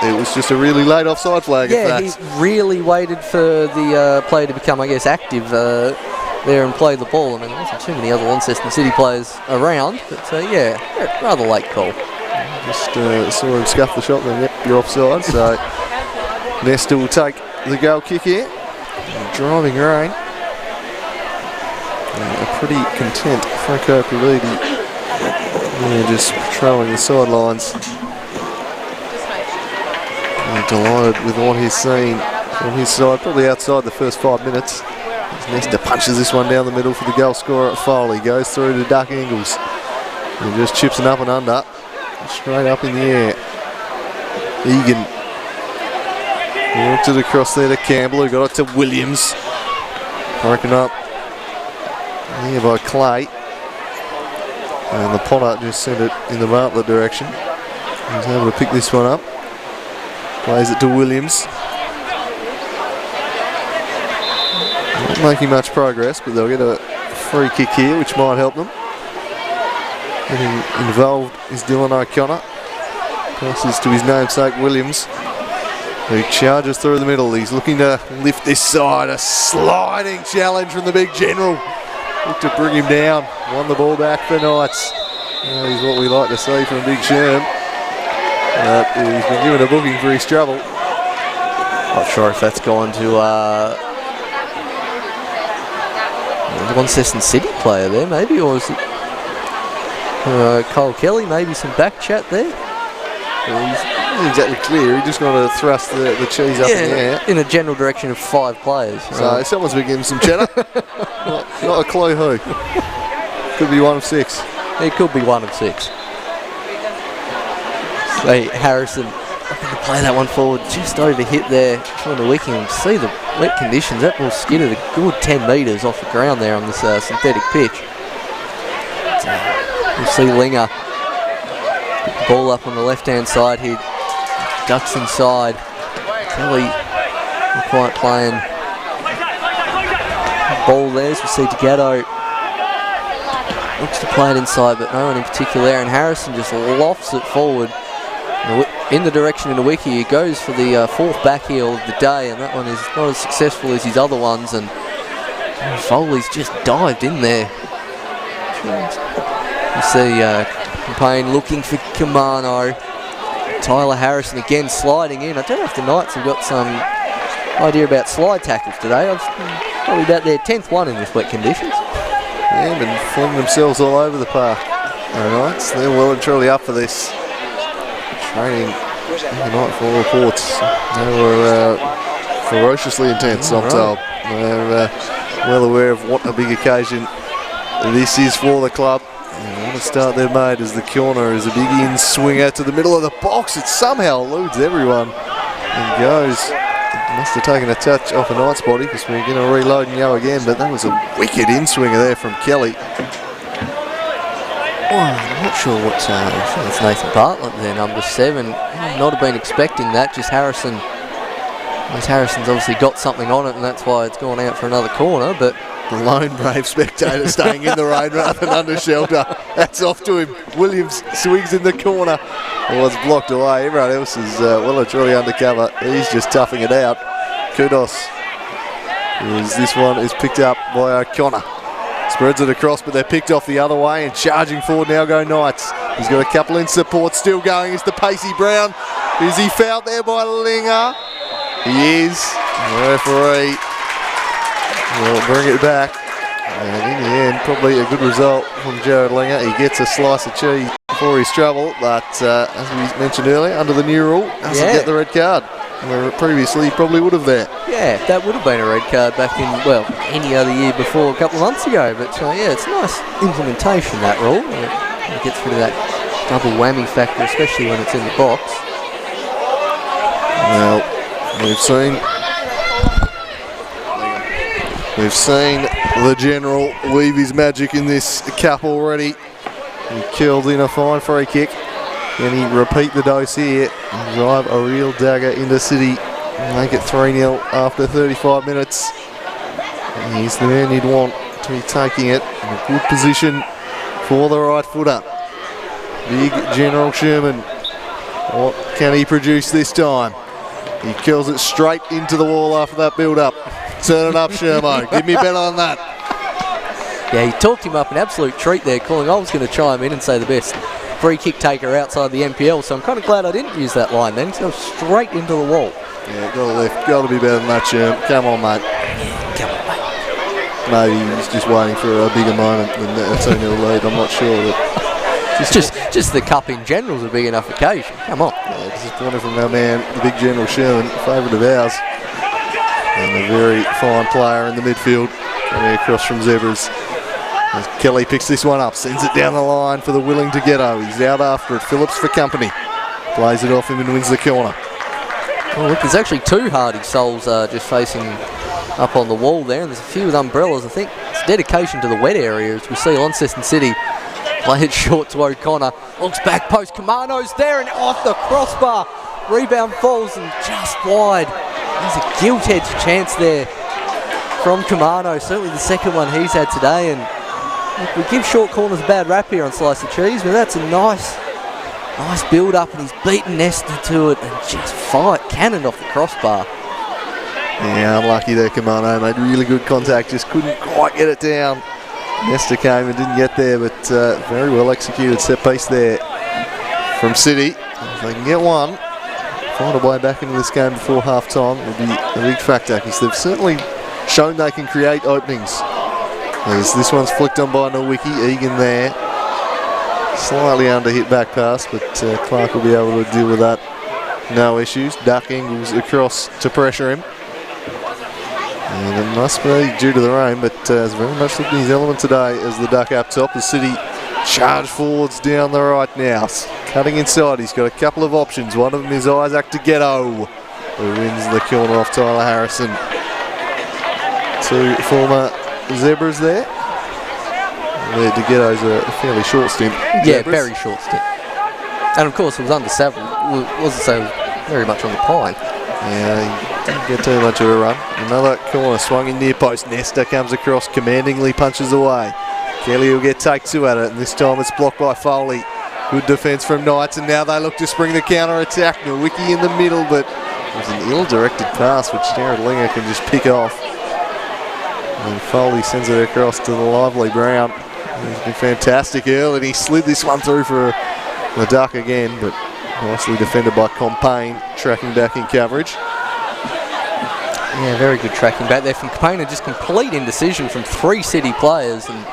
It was just a really late offside flag. Yeah, he really waited for the player to become, I guess, active there and play the ball. I mean, there wasn't too many other Launceston City players around, but yeah, rather late call. Just saw him scuff the shot, then yep, you're offside. So Nesta will take the goal kick here. Driving rain. A pretty content Franco Pavidi. Yeah, just patrolling the sidelines. Delighted with what he's seen on his side. Probably outside the first 5 minutes. Nesta punches this one down the middle for the goal scorer at Foley. Goes through to Duck Ingles. And just chips it up and under. Straight up in the air. Egan walked it across there to Campbell, who got it to Williams. Broken up here by Clay. And the Potter just sent it in the Bartlett direction. He's able to pick this one up. Plays it to Williams. Not making much progress, but they'll get a free kick here, which might help them. Getting involved is Dylan O'Connor. Passes to his namesake Williams, who charges through the middle. He's looking to lift this side. A sliding challenge from the big general. Look to bring him down. Won the ball back for Knights. That is what we like to see from Big Sherm. He's been given a booking for his trouble. Not sure if that's gone to the Launceston City player there, maybe, or is it Cole Kelly? Maybe some back chat there. Well, he's not exactly clear. He just got to thrust the cheese up in the air. In a general direction of 5 players. So someone's been giving some cheddar. not a clue who. Could be one of 6. It could be one of 6. Hey, Harrison looking to play that one forward, just over hit there, trying to wick him. See the wet conditions. That ball skidded a good 10 metres off the ground there on this synthetic pitch. You see Linger pick the ball up on the left-hand side here. Ducks inside. Kelly not quite playing. Ball there as we see D'Agato. Looks to play it inside, but no one in particular there. And Harrison just lofts it forward in the direction of the wiki. He goes for the 4th back heel of the day, and that one is not as successful as his other ones. And Foley's just dived in there. You see Payne looking for Kamano. Tyler Harrison again sliding in. I don't know if the Knights have got some idea about slide tackles today. I've probably about their 10th one in this wet conditions. Yeah, been flinging themselves all over the park. The Knights, they're well and truly up for this. Training the night for reports. They were ferociously intense, I'm told. They're well aware of what a big occasion this is for the club. And what a start they've made as the corner is a big in swinger to the middle of the box. It somehow eludes everyone and goes. It must have taken a touch off a Knight's body because we're going to reload and go again. But that was a wicked in swinger there from Kelly. Oh, I'm not sure what. It's Nathan Bartlett there, number 7. Not have been expecting that. Just Harrison. Harrison's obviously got something on it, and that's why it's gone out for another corner. But the lone brave spectator staying in the rain rather than under shelter. That's off to him. Williams swings in the corner. It was blocked away. Everyone else is well and truly undercover. He's just toughing it out. Kudos. As this one is picked up by O'Connor. Spreads it across, but they're picked off the other way, and charging forward now go Knights. He's got a couple in support. Still going is the Pacey Brown. Is he fouled there by Linger? He is. The referee will bring it back. And in the end, probably a good result from Jared Linger. He gets a slice of cheese for his trouble, but as we mentioned earlier, under the new rule, doesn't get the red card. Where previously he probably would have there. Yeah, that would have been a red card back in, well, any other year before a couple of months ago. But yeah, it's a nice implementation, that rule. It gets rid of that double whammy factor, especially when it's in the box. Well, we've seen the General weave his magic in this cup already. He killed in a fine free kick. Can he repeat the dose here and drive a real dagger into City and make it 3-0 after 35 minutes? And he's the man you'd want to be taking it in a good position for the right footer. Big General Sherman. What can he produce this time? He kills it straight into the wall after that build-up. Turn it up, Shermo. Give me better than that. Yeah, he talked him up an absolute treat there, calling I was going to chime in and say the best free kick taker outside the NPL, so I'm kind of glad I didn't use that line then. It's go straight into the wall. Yeah, got to be better than that, Sherm. Come on, mate. Come on, mate. Maybe he's just waiting for a bigger moment than a 2-0 lead. I'm not sure. But just the cup in general is a big enough occasion. Come on. Yeah, disappointed from our man, the big General Sherman, favourite of ours. And a very fine player in the midfield coming across from Zebras. As Kelly picks this one up, sends it down the line for the willing to ghetto. He's out after it. Phillips for company. Plays it off him and wins the corner. Oh, look, there's actually two Hardy Souls just facing up on the wall there, and there's a few with umbrellas. I think it's dedication to the wet area as we see Launceston City play it short to O'Connor. Looks back post, Kamano's there and off the crossbar. Rebound falls and just wide. There's a gilt-edged chance there from Kamano. Certainly the second one he's had today, and look, we give short corners a bad rap here on Slice of Cheese, but that's a nice build-up, and he's beaten Nesta to it and just cannoned off the crossbar. Yeah, unlucky there, Kamano. Made really good contact, just couldn't quite get it down. Nesta came and didn't get there, but very well executed set piece there from City. If they can get one, find a way back into this game before half-time, it will be a big factor, because they've certainly shown they can create openings. As this one's flicked on by Nowicki, Egan there. Slightly under hit back pass, but Clark will be able to deal with that. No issues. Duck Ingles across to pressure him. And it must be due to the rain, but has very much looked in his element today as the Duck up top. The City charge forwards down the right now. Cutting inside, he's got a couple of options. One of them is Isaac Ghetto, who wins the corner off Tyler Harrison. Two former Zebras there. De Ghetto's a fairly short stint. Yeah, very short stint. And of course it was under several. Wasn't so very much on the pine. Yeah, he didn't get too much of a run. Another corner swung in near post. Nesta comes across, commandingly punches away. Kelly will get take two at it, and this time it's blocked by Foley. Good defence from Knights, and now they look to spring the counter-attack. Nowicki in the middle, but it was an ill-directed pass which Jared Linger can just pick off. And Foley sends it across to the lively Brown. He's been fantastic early, and he slid this one through for the Duck again, but nicely defended by Compain, tracking back in coverage. Yeah, very good tracking back there from Compain, and just complete indecision from three City players, and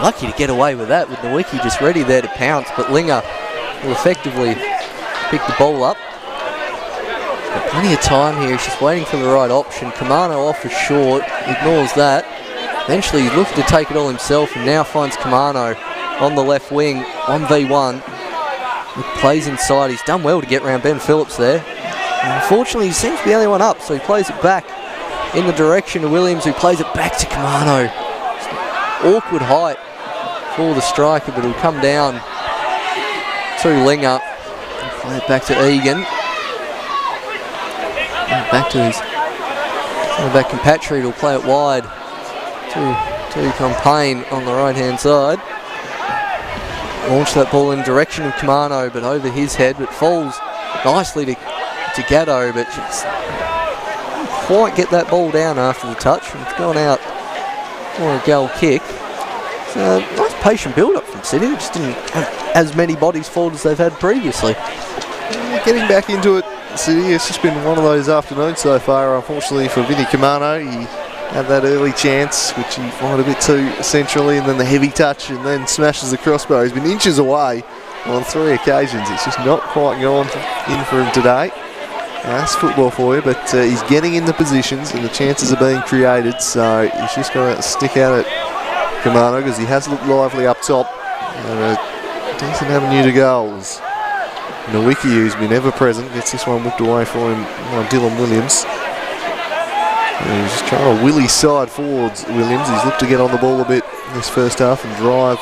lucky to get away with that with Nowicki just ready there to pounce, but Linger will effectively pick the ball up. Got plenty of time here, he's just waiting for the right option. Kamano offers short, ignores that. Eventually he's looking to take it all himself, and now finds Kamano on the left wing, 1v1. He plays inside, he's done well to get around Ben Phillips there. And unfortunately he seems to be the only one up, so he plays it back in the direction of Williams, who plays it back to Kamano. Awkward height for the striker, but it'll come down to Linger. Play it back to Egan. And back to his back compatriot, will play it wide to Compain on the right hand side. Launch that ball in direction of Kamano, but over his head, but falls nicely to Gatto, but just didn't quite get that ball down after the touch, and it's gone out for a goal kick. So nice patient build-up from City. They just didn't have as many bodies forward as they've had previously. Getting back into it, City, it's just been one of those afternoons so far, unfortunately for Vinny Kamano. He had that early chance, which he fired a bit too centrally, and then the heavy touch, and then smashes the crossbar. He's been inches away on 3 occasions. It's just not quite gone in for him today. That's football for you, but he's getting in the positions, and the chances are being created, so he's just going to stick out at Kamano, because he has looked lively up top. And a decent avenue to goals. Nowicki, who's been ever present, gets this one whipped away for him by Dylan Williams. And he's just trying to willy side forwards, Williams. He's looked to get on the ball a bit in this first half and drive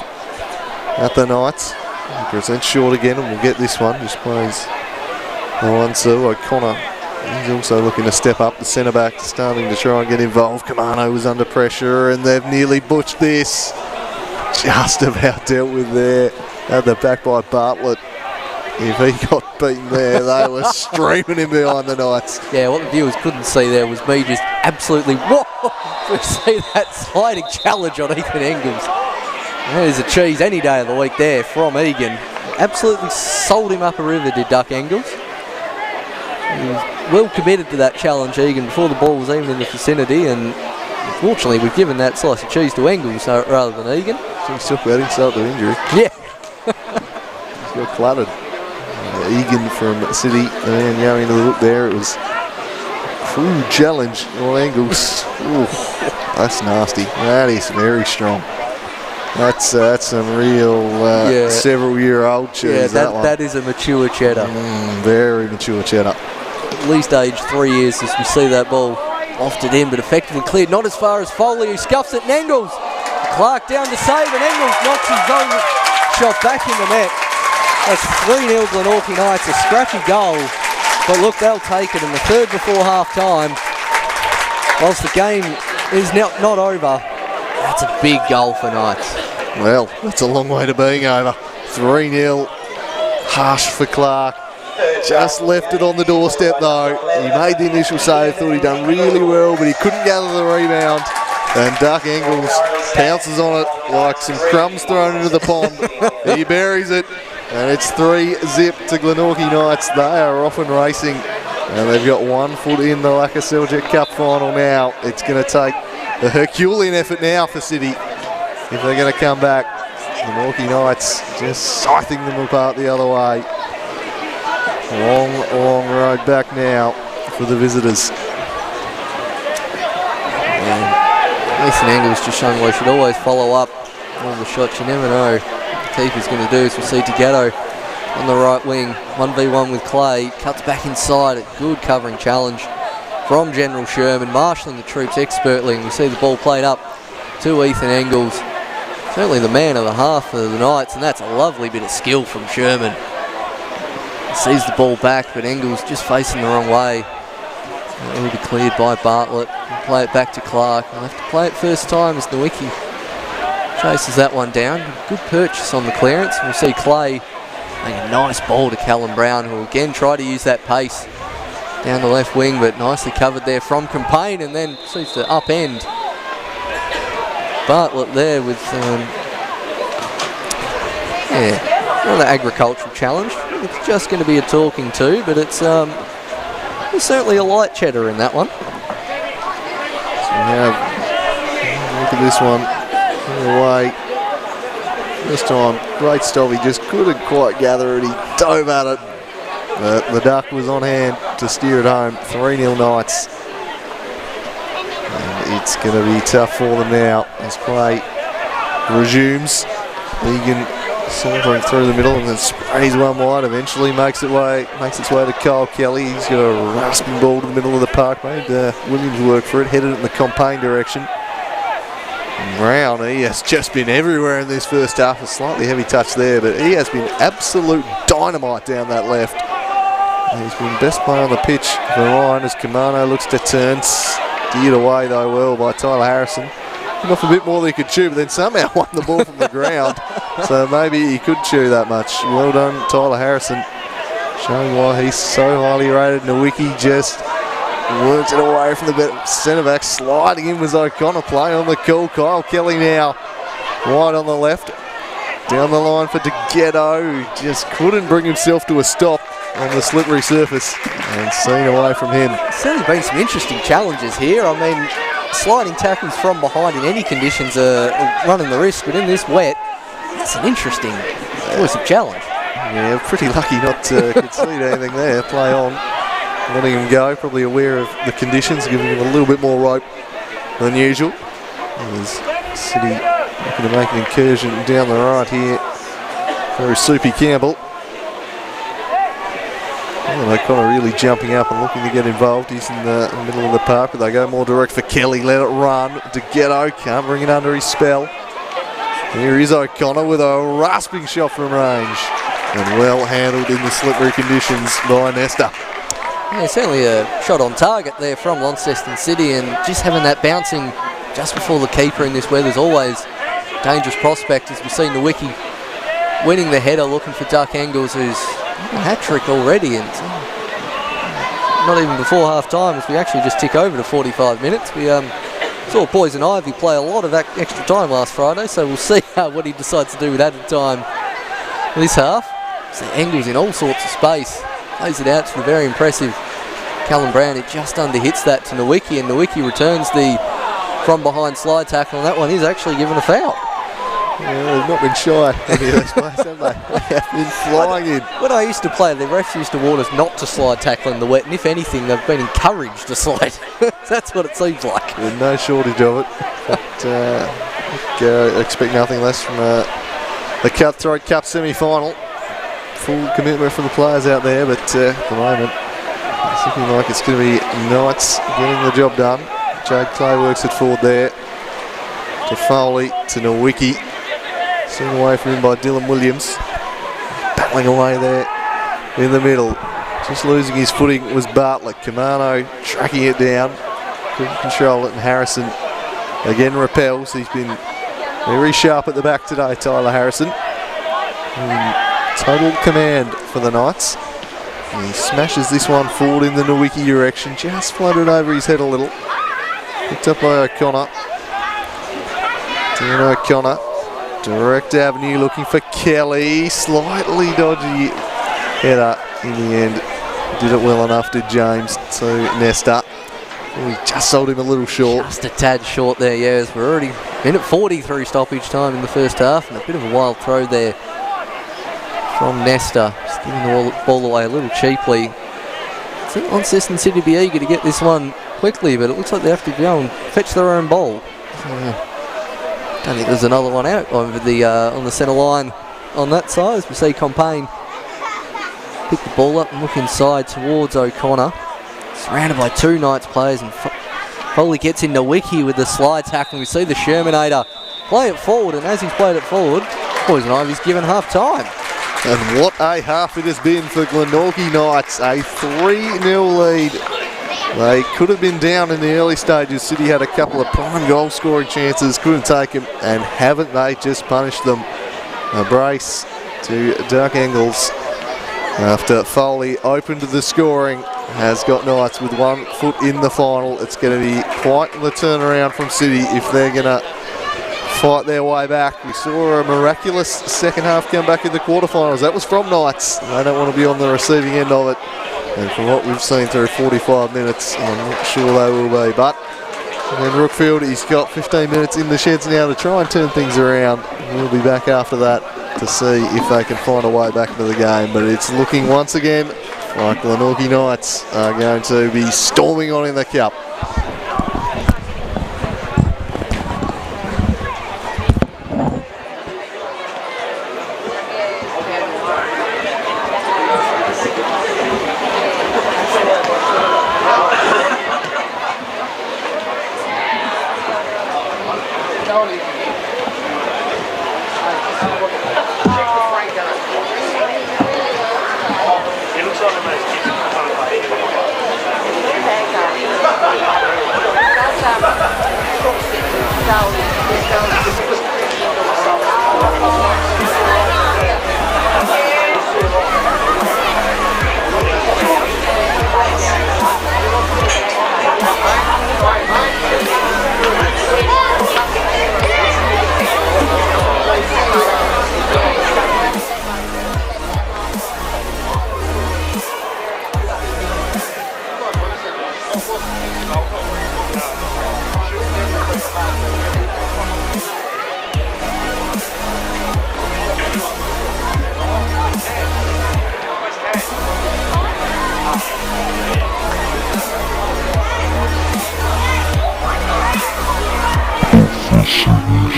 at the Knights. He presents short again, and we'll get this one. Just plays the one, so O'Connor. He's also looking to step up. The centre-back starting to try and get involved. Kamano was under pressure, and they've nearly butched this. Just about dealt with there at the back by Bartlett. If he got beaten there, they were streaming him behind the Knights. Yeah, what the viewers couldn't see there was me just absolutely, whoa, to see that sliding challenge on Ethan Engels. There's a cheese any day of the week there from Egan. Absolutely sold him up a river, did Duck Engels. He was well committed to that challenge, Egan, before the ball was even in the vicinity, and unfortunately we've given that slice of cheese to Engels rather than Egan. So he's took that insult to injury. Yeah. He's got cluttered. Egan from City, and going into the look there, it was Crude challenge on Engels. Ooh, that's nasty. That is very strong. That's some real several-year-old cheese. Yeah, one. that is a mature cheddar. Very mature cheddar. At least aged 3 years as we see that ball lofted in, but effectively cleared. Not as far as Foley, who scuffs it, and Engels. Clark down to save, and Engels knocks his own shot back in the net. That's 3-0 Glenorchy Knights, a scratchy goal. But look, they'll take it in the third before half-time. Whilst the game is not over, that's a big goal for Knights. Well, that's a long way to being over. 3-0, harsh for Clark. Just left it on the doorstep though. He made the initial save, thought he'd done really well, but he couldn't gather the rebound. And Duck Engels pounces on it like some crumbs thrown into the pond. He buries it, and it's 3-0 to Glenorchy Knights. They are off and racing, and they've got 1 foot in the Lakoseljac Cup final now. It's going to take a Herculean effort now for City if they're going to come back. Glenorchy Knights just scything them apart the other way. Long road back now for the visitors. Nathan Engels just showing why he should always follow up on the shots. You never know what the keeper's going to do. As we see Togetto on the right wing, 1v1 with Clay, cuts back inside. A good covering challenge from General Sherman, marshalling the troops expertly, and we see the ball played up to Ethan Engels. Certainly the man of the half of the Knights, and that's a lovely bit of skill from Sherman. Sees the ball back, but Engels just facing the wrong way. It will be cleared by Bartlett. He'll play it back to Clark. He'll have to play it first time as Nowicki chases that one down. Good purchase on the clearance. We'll see Clay make a nice ball to Callum Brown, who again tried to use that pace down the left wing, but nicely covered there from Campaign, and then seems to upend Bartlett there with another agricultural challenge. It's just going to be a talking to, but it's there's certainly a light cheddar in that one. So we have, look at this one, away. This time, great stop, he just couldn't quite gather it, he dove at it. The Duck was on hand to steer it home. 3-0 Knights. And it's going to be tough for them now as play resumes. Egan sauntering through the middle and then sprays one wide, eventually makes its way to Kyle Kelly. He's got a rasping ball to the middle of the park, made Williams work for it, headed it in the Campaign direction. And Brown, he has just been everywhere in this first half. A slightly heavy touch there, but he has been absolute dynamite down that left. He's been best player on the pitch for Ryan as Kamano looks to turn, steered away though well by Tyler Harrison. Off a bit more than he could chew, but then somehow won the ball from the ground. So maybe he could chew that much. Well done, Tyler Harrison. Showing why he's so highly rated. Nowicki just works it away from the centre back. Sliding in was O'Connor. Play on the call. Kyle Kelly now. Wide on the left. Down the line for Togetto, who just couldn't bring himself to a stop on the slippery surface. And seen away from him. There's certainly been some interesting challenges here. I mean, sliding tackles from behind in any conditions are running the risk, but in this wet, that's an interesting choice of challenge. Yeah, pretty lucky not to concede anything there. Play on, letting him go, probably aware of the conditions, giving him a little bit more rope than usual. As City looking to make an incursion down the right here for Soupy Campbell. And O'Connor really jumping up and looking to get involved. He's in the middle of the park, but they go more direct for Kelly. Let it run. Togetto can't bring it under his spell. Here is O'Connor with a rasping shot from range. And well handled in the slippery conditions by Nesta. Yeah, certainly a shot on target there from Launceston City, and just having that bouncing just before the keeper in this weather is always a dangerous prospect, as we've seen Nowicki winning the header, looking for Duck Engels, who's a hat-trick already, and not even before half-time, as we actually just tick over to 45 minutes. We saw Poison Ivy play a lot of that extra time last Friday, so we'll see what he decides to do with added time this half. So Engels in all sorts of space, plays it out to the very impressive Callum Brown. It just underhits that to Nowicki, and Nowicki returns the from-behind slide tackle, and that one is actually given a foul. They've not been shy, any of those players, have they? They have been flying in. When I used to play, the refs used to warn us not to slide tackle in the wet, and if anything, they've been encouraged to slide. That's what it seems like. There's no shortage of it. But expect nothing less from the Cutthroat Cup semi-final. Full commitment from the players out there, but at the moment, it's looking like it's going to be Knights getting the job done. Jade Clay works it forward there. To Foley, to Nowicki. Seen away from him by Dylan Williams. Battling away there in the middle. Just losing his footing was Bartlett. Kamano tracking it down. Couldn't control it, and Harrison again repels. He's been very sharp at the back today, Tyler Harrison. Total command for the Knights. And he smashes this one forward in the Nowicki direction. Just floated over his head a little. Picked up by O'Connor. Dan O'Connor. Direct avenue looking for Kelly. Slightly dodgy header in the end. Did it well enough, did James, to Nesta. We just sold him a little short. Just a tad short there, yes. We're already in at 40 through stoppage time in the first half, and a bit of a wild throw there from Nesta. Just giving the ball away a little cheaply. I think Launceston City be eager to get this one quickly, but it looks like they have to go and fetch their own ball. I think there's another one out over the on the centre line on that side, as we see Compain pick the ball up and look inside towards O'Connor. Surrounded by two Knights players, and Foley gets in Nowicki with the slide tackle. We see the Shermanator play it forward, and as he's played it forward, Poison Ivy's given half time. And what a half it has been for Glenorchy Knights. A 3-0 lead. They could have been down in the early stages. City had a couple of prime goal scoring chances, couldn't take them, and haven't they just punished them? A brace to Dark Engels after Foley opened the scoring. Has got Knights with 1 foot in the final. It's going to be quite the turnaround from City if they're going to fight their way back. We saw a miraculous second half come back in the quarterfinals. That was from Knights. They don't want to be on the receiving end of it. And from what we've seen through 45 minutes, I'm not sure they will be. But then Rookfield, he's got 15 minutes in the sheds now to try and turn things around. We'll be back after that to see if they can find a way back into the game. But it's looking once again like Glenorchy Knights are going to be storming on in the cup.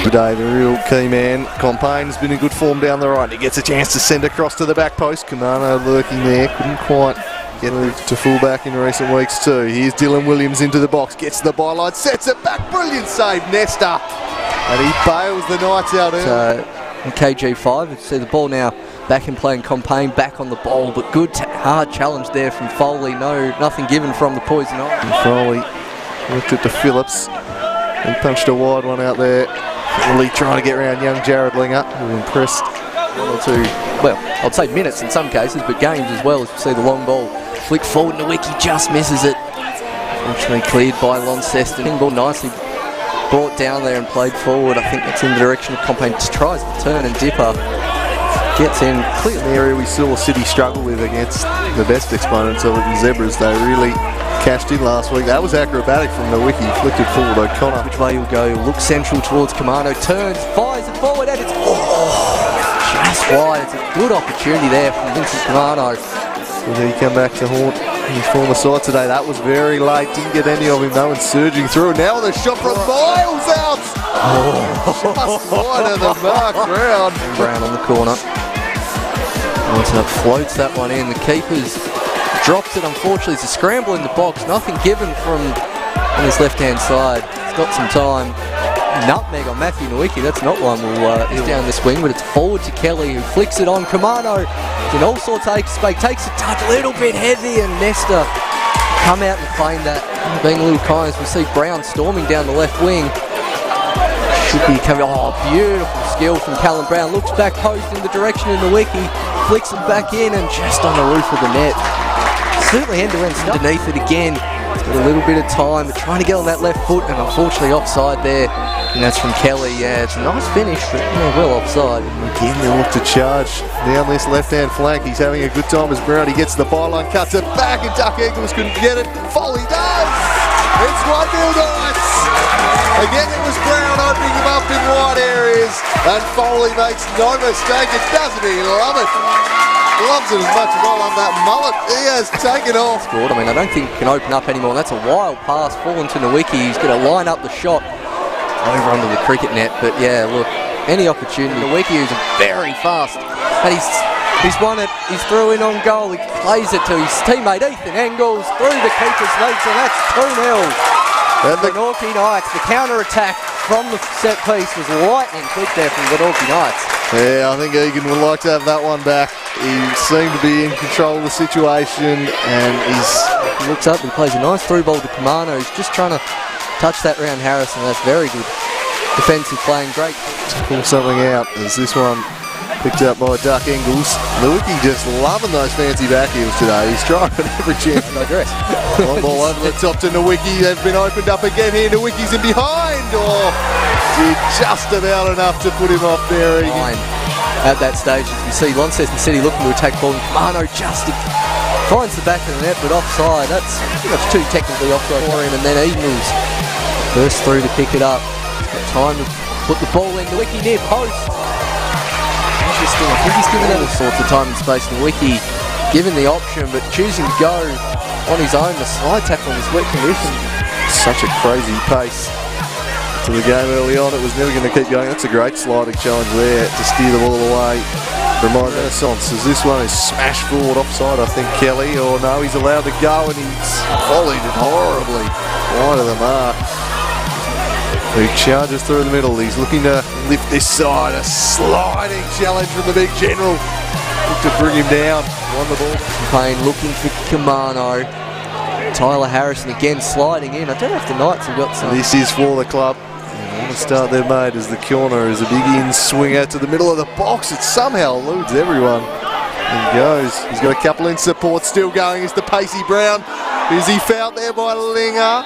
Today, the real key man, Compain, has been in good form down the right. He gets a chance to send across to the back post. Kamano lurking there, couldn't quite get to full back in recent weeks too. Here's Dylan Williams into the box, gets to the byline, sets it back, brilliant save, Nesta. And he bails the Knights out early. In KG5, you see the ball now back in play, and Compain back on the ball, but good hard challenge there from Foley. Nothing given from the Poison Ivy. Foley looked it to Phillips. He punched a wide one out there. Foley trying to get around young Jared Linger, who impressed 1 or 2. Well, I'd say minutes in some cases, but games as well. As you see the long ball flick forward, Nowicki just misses it. Unfortunately cleared by Launceston. Ball nicely brought down there and played forward. I think that's in the direction of Compain. Just tries to turn and dipper. Gets in clear. The area we saw City struggle with against the best exponents of it in Zebras. They really cashed in last week. That was acrobatic from Nowicki. Flicked it forward, O'Connor. Which way he'll go? Looks central towards Kamano. Turns, fires it forward, and it's wide. It's a good opportunity there from Vincent Camano. Will he come back to haunt his former side today? That was very late. Didn't get any of him though, and surging through. Now the shot from Miles out. Just wide of the mark round. Brown on the corner. Onto floats that one in. The keeper's drops it. Unfortunately, it's a scramble in the box. Nothing given from on his left-hand side. He's got some time. Nutmeg on Matthew Nowicki. That's not one is down this wing, but it's forward to Kelly, who flicks it on. Camano in all sorts of space, takes a touch, a little bit heavy, and Nesta come out and claim that. Being a little kind as we see Brown storming down the left wing. Should be coming. Oh, beautiful skill from Callum Brown. Looks back post in the direction of Nowicki, flicks it back in, and just on the roof of the net. Certainly end-to-end underneath it again. Got a little bit of time, but trying to get on that left foot, and unfortunately offside there. And that's from Kelly. Yeah, it's a nice finish, but well offside. Again, they look to charge down this left-hand flank. He's having a good time as Brown. He gets the byline, cuts it back, and Duck Eagles couldn't get it. Foley does! It's 1-0 Knights! Again, it was Brown opening him up in wide areas, and Foley makes no mistake. It doesn't he? Love it. Loves it as much as I love that mullet. He has taken off. Scored. I mean, I don't think he can open up anymore. That's a wild pass fallen to Nowicki. He's going to line up the shot over under the cricket net. But yeah, look, any opportunity. Nowicki is very fast, and he's won it. He's through in on goal. He plays it to his teammate Ethan Engels through the keeper's legs, and that's 2-0. And the Glenorchy Knights, the counter-attack from the set piece was lightning quick there from the Glenorchy Knights. Yeah, I think Egan would like to have that one back. He seemed to be in control of the situation, and he looks up and plays a nice through ball to Camano. He's just trying to touch that round Harrison. That's very good defensive playing. Great to pull something out as this one picked up by Duck Engels. Nowicki just loving those fancy back heels today. He's trying every chance. No dress. One ball over the top to Nowicki. They've been opened up again here. Nowicki's in behind. Oh, did just about enough to put him off there. At that stage, as we see Launceston City looking to attack ball, and Camano just finds the back of the net, but offside. That's pretty much too technically offside for him. And then Engels bursts through to pick it up. Got time to put the ball in. Nowicki near post. Interesting. I think he's given all sorts of time and space. Nowicki given the option, but choosing to go on his own. The slide tackle in this wet condition. Such a crazy pace to the game early on. It was never going to keep going. That's a great sliding challenge there to steer the ball away from my Renaissance, as this one is smashed forward offside, I think, Kelly, or no, he's allowed to go, and he's volleyed it horribly wide of the mark. He charges through the middle. He's looking to lift this side. A sliding challenge from the big general. Look to bring him down. Won the ball. Payne looking for Camano. Tyler Harrison again sliding in. I don't know if the Knights have got some. This is for the club. And the start they've made as the corner is a big in swinger to the middle of the box. It somehow eludes everyone. He goes. He's got a couple in support still going. It's the pacey Brown. Is he fouled there by Linger?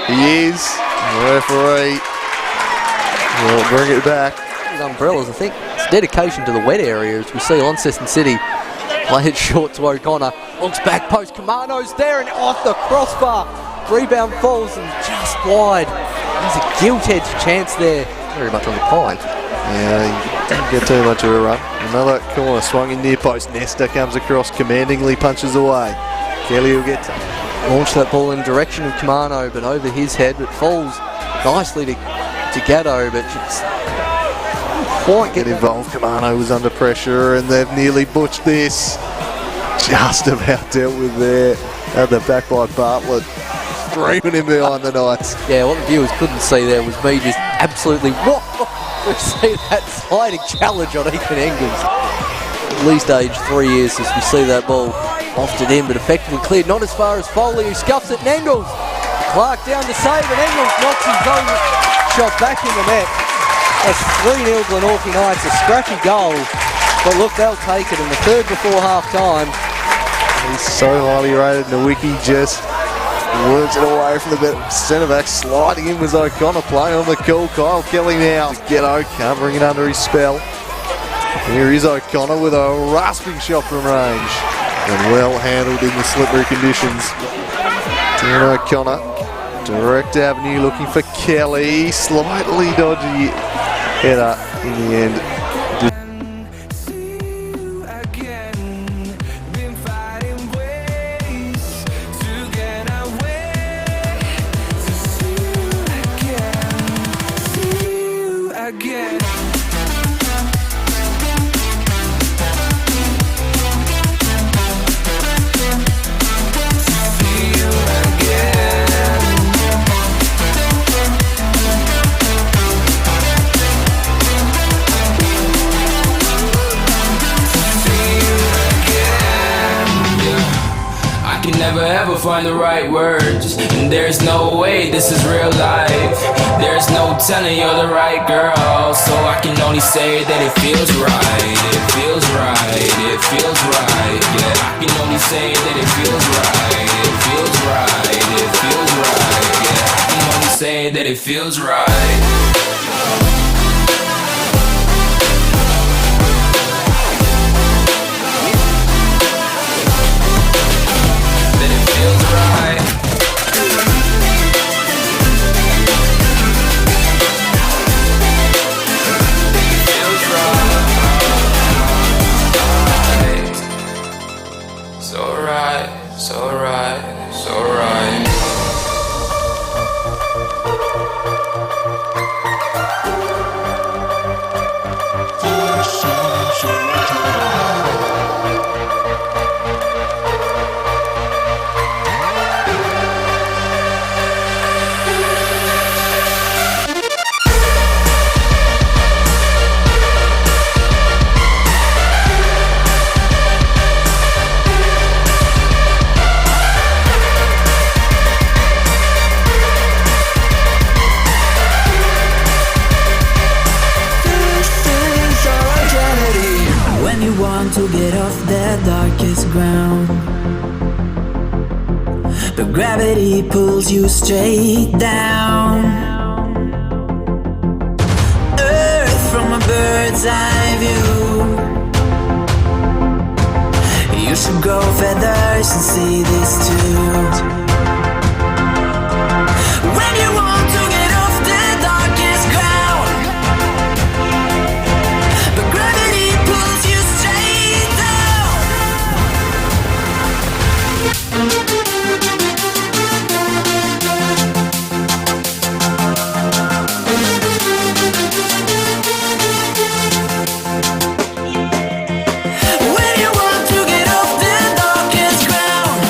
He is. The referee will bring it back. His umbrellas, I think it's dedication to the wet area, as we see Launceston City play it short to O'Connor. Looks back post, Camano's there and off the crossbar. Rebound falls and just wide. There's a gilt-edged chance there. Very much on the pine. Yeah, he didn't get too much of a run. Another corner swung in near post. Nesta comes across, commandingly punches away. Kelly will get to launch that ball in the direction of Camano, but over his head, but falls nicely to Gatto, but just quite get involved. Camano was under pressure, and they've nearly butched this. Just about dealt with there at the back by Bartlett, screaming him behind the Knights. Yeah, what the viewers couldn't see there was me just absolutely we see that sliding challenge on Ethan Engels. At least age 3 years as we see that ball lofted in, but effectively cleared, not as far as Foley, who scuffs it, and Engels. Clark down to save, and Engels knocks his own shot back in the net. That's 3-0 Glenorchy Knights, a scrappy goal, but look, they'll take it in the third before half-time. He's so highly rated. Nowicki just works it away from the centre-back. Sliding in was O'Connor, playing on the cool. Kyle Kelly now to get O'Connor, bring it under his spell. Here is O'Connor with a rasping shot from range, and well handled in the slippery conditions. Dan O'Connor, direct avenue, looking for Kelly. Slightly dodgy header in the end. never ever find the right words. And there's no way this is real life. There's no telling you're the right girl. So I can only say that it feels right. It feels right, it feels right. Yeah, I can only say that it feels right. It feels right, it feels right. Yeah, I can only say that it feels right. To get off the darkest ground, but gravity pulls you straight down. Earth from a bird's eye view. You should grow feathers and see this too. When you want to get off the darkest ground, but gravity pulls you straight down. When you want to get off the darkest ground,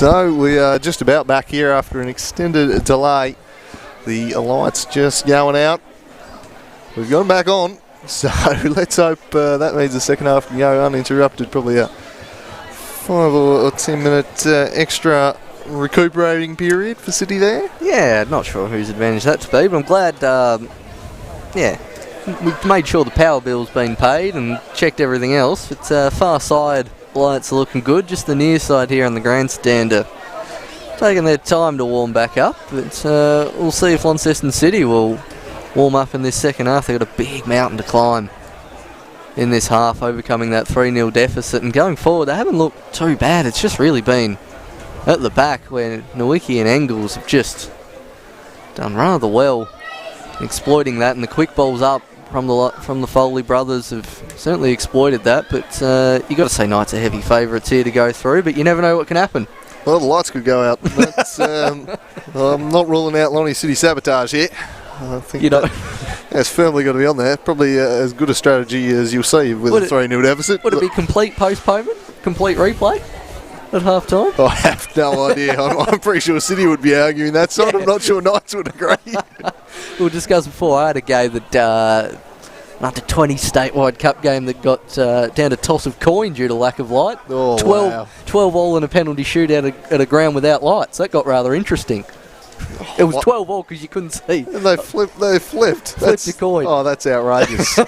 So we are just about back here after an extended delay. The lights just going out. We've got them back on. So let's hope that means the second half can go uninterrupted. Probably a 5 or 10 minute extra recuperating period for City there. Yeah, not sure whose advantage that to be, but I'm glad, we've made sure the power bill's been paid and checked everything else. It's far side lights are looking good, just the near side here on the grandstand are taking their time to warm back up, but we'll see if Launceston City will warm up in this second half. They've got a big mountain to climb in this half, overcoming that 3-0 deficit, and going forward they haven't looked too bad. It's just really been at the back where Nowicki and Engels have just done rather well exploiting that, and the quick balls up from the Foley brothers have certainly exploited that, but you got to say Knights are heavy favourites here to go through, but you never know what can happen. Well, the lights could go out. That's, I'm not ruling out Lonnie City sabotage here. I think that's firmly got to be on there. Probably as good a strategy as you'll see with a 3-0 deficit. Would it be complete postponement? Complete replay at half time? I have no idea. I'm pretty sure City would be arguing that side. I'm not sure Knights would agree. We discussed before, I had a game that under 20 statewide cup game that got down to toss of coin due to lack of light. 12 all in a penalty shootout at a ground without lights. That got rather interesting. It was 12 all because you couldn't see. And they flipped The coin. Oh, that's outrageous.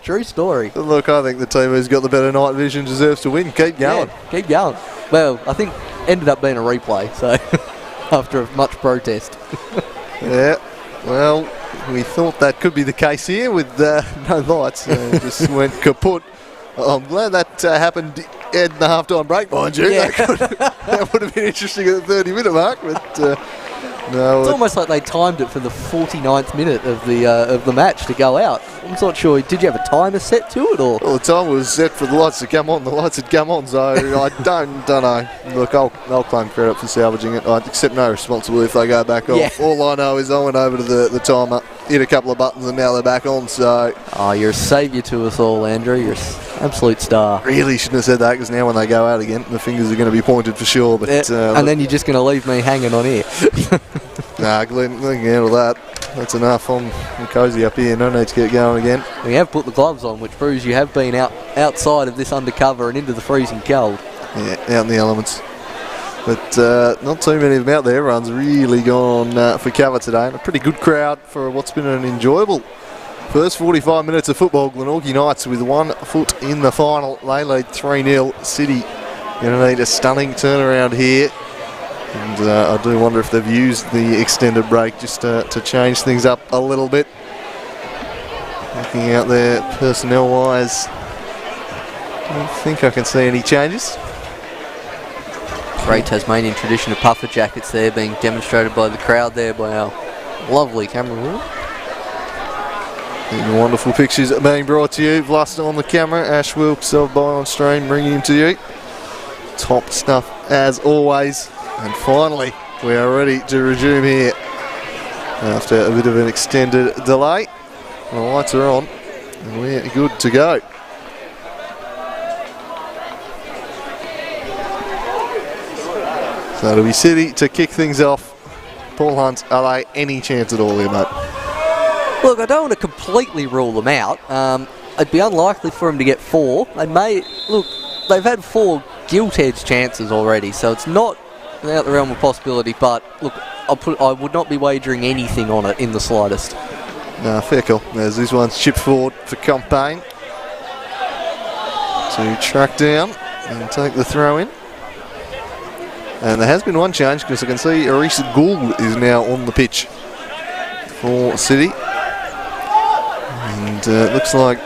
True story. Look, I think the team who's got the better night vision deserves to win. Keep going. Yeah, keep going. Well, I think ended up being a replay, so after much protest. Yeah, well, we thought that could be the case here with no lights. Just went kaput. I'm glad that happened in the half-time break, mind you. Yeah. That would have been interesting at the 30-minute mark, but no. It's almost like they timed it for the 49th minute of the match to go out. I'm not sure. Did you have a timer set to it, or? Well, the time was set for the lights to come on. The lights had come on, so I don't know. Look, I'll claim credit for salvaging it. I accept no responsibility if they go back off. Yeah. All I know is I went over to the timer, hit a couple of buttons, and now they're back on. So. Oh, you're a saviour to us all, Andrew. You're an absolute star. Really shouldn't have said that, because now when they go out again, the fingers are going to be pointed for sure. But and then you're just going to leave me hanging on here. Nah, Glenn can handle that. That's enough. I'm cosy up here. No need to get going again. We have put the gloves on, which proves you have been outside of this undercover and into the freezing cold. Yeah, out in the elements. But not too many of them out there. Everyone's really gone for cover today. And a pretty good crowd for what's been an enjoyable first 45 minutes of football. Glenorchy Knights with 1 foot in the final. They lead 3-0. City going to need a stunning turnaround here. And I do wonder if they've used the extended break just to change things up a little bit. Looking out there personnel-wise, I don't think I can see any changes. Great Tasmanian tradition of puffer jackets there being demonstrated by the crowd there by our lovely cameraman. Wonderful pictures being brought to you. Vlasta on the camera, Ash Wilkes of Buy on Stream bringing him to you. Top stuff as always. And finally, we are ready to resume here after a bit of an extended delay. The lights are on and we're good to go. So it'll be City to kick things off. Paul Hunt, are they any chance at all here, mate? Look, I don't want to completely rule them out. It'd be unlikely for them to get 4. They've had 4 gilt-edged chances already, so it's not out the realm of possibility, but look, I would not be wagering anything on it in the slightest. No, fair call. There's this one's chipped forward for Campaign to track down and take the throw in. And there has been one change, because I can see Aris Gould is now on the pitch for City. And it looks like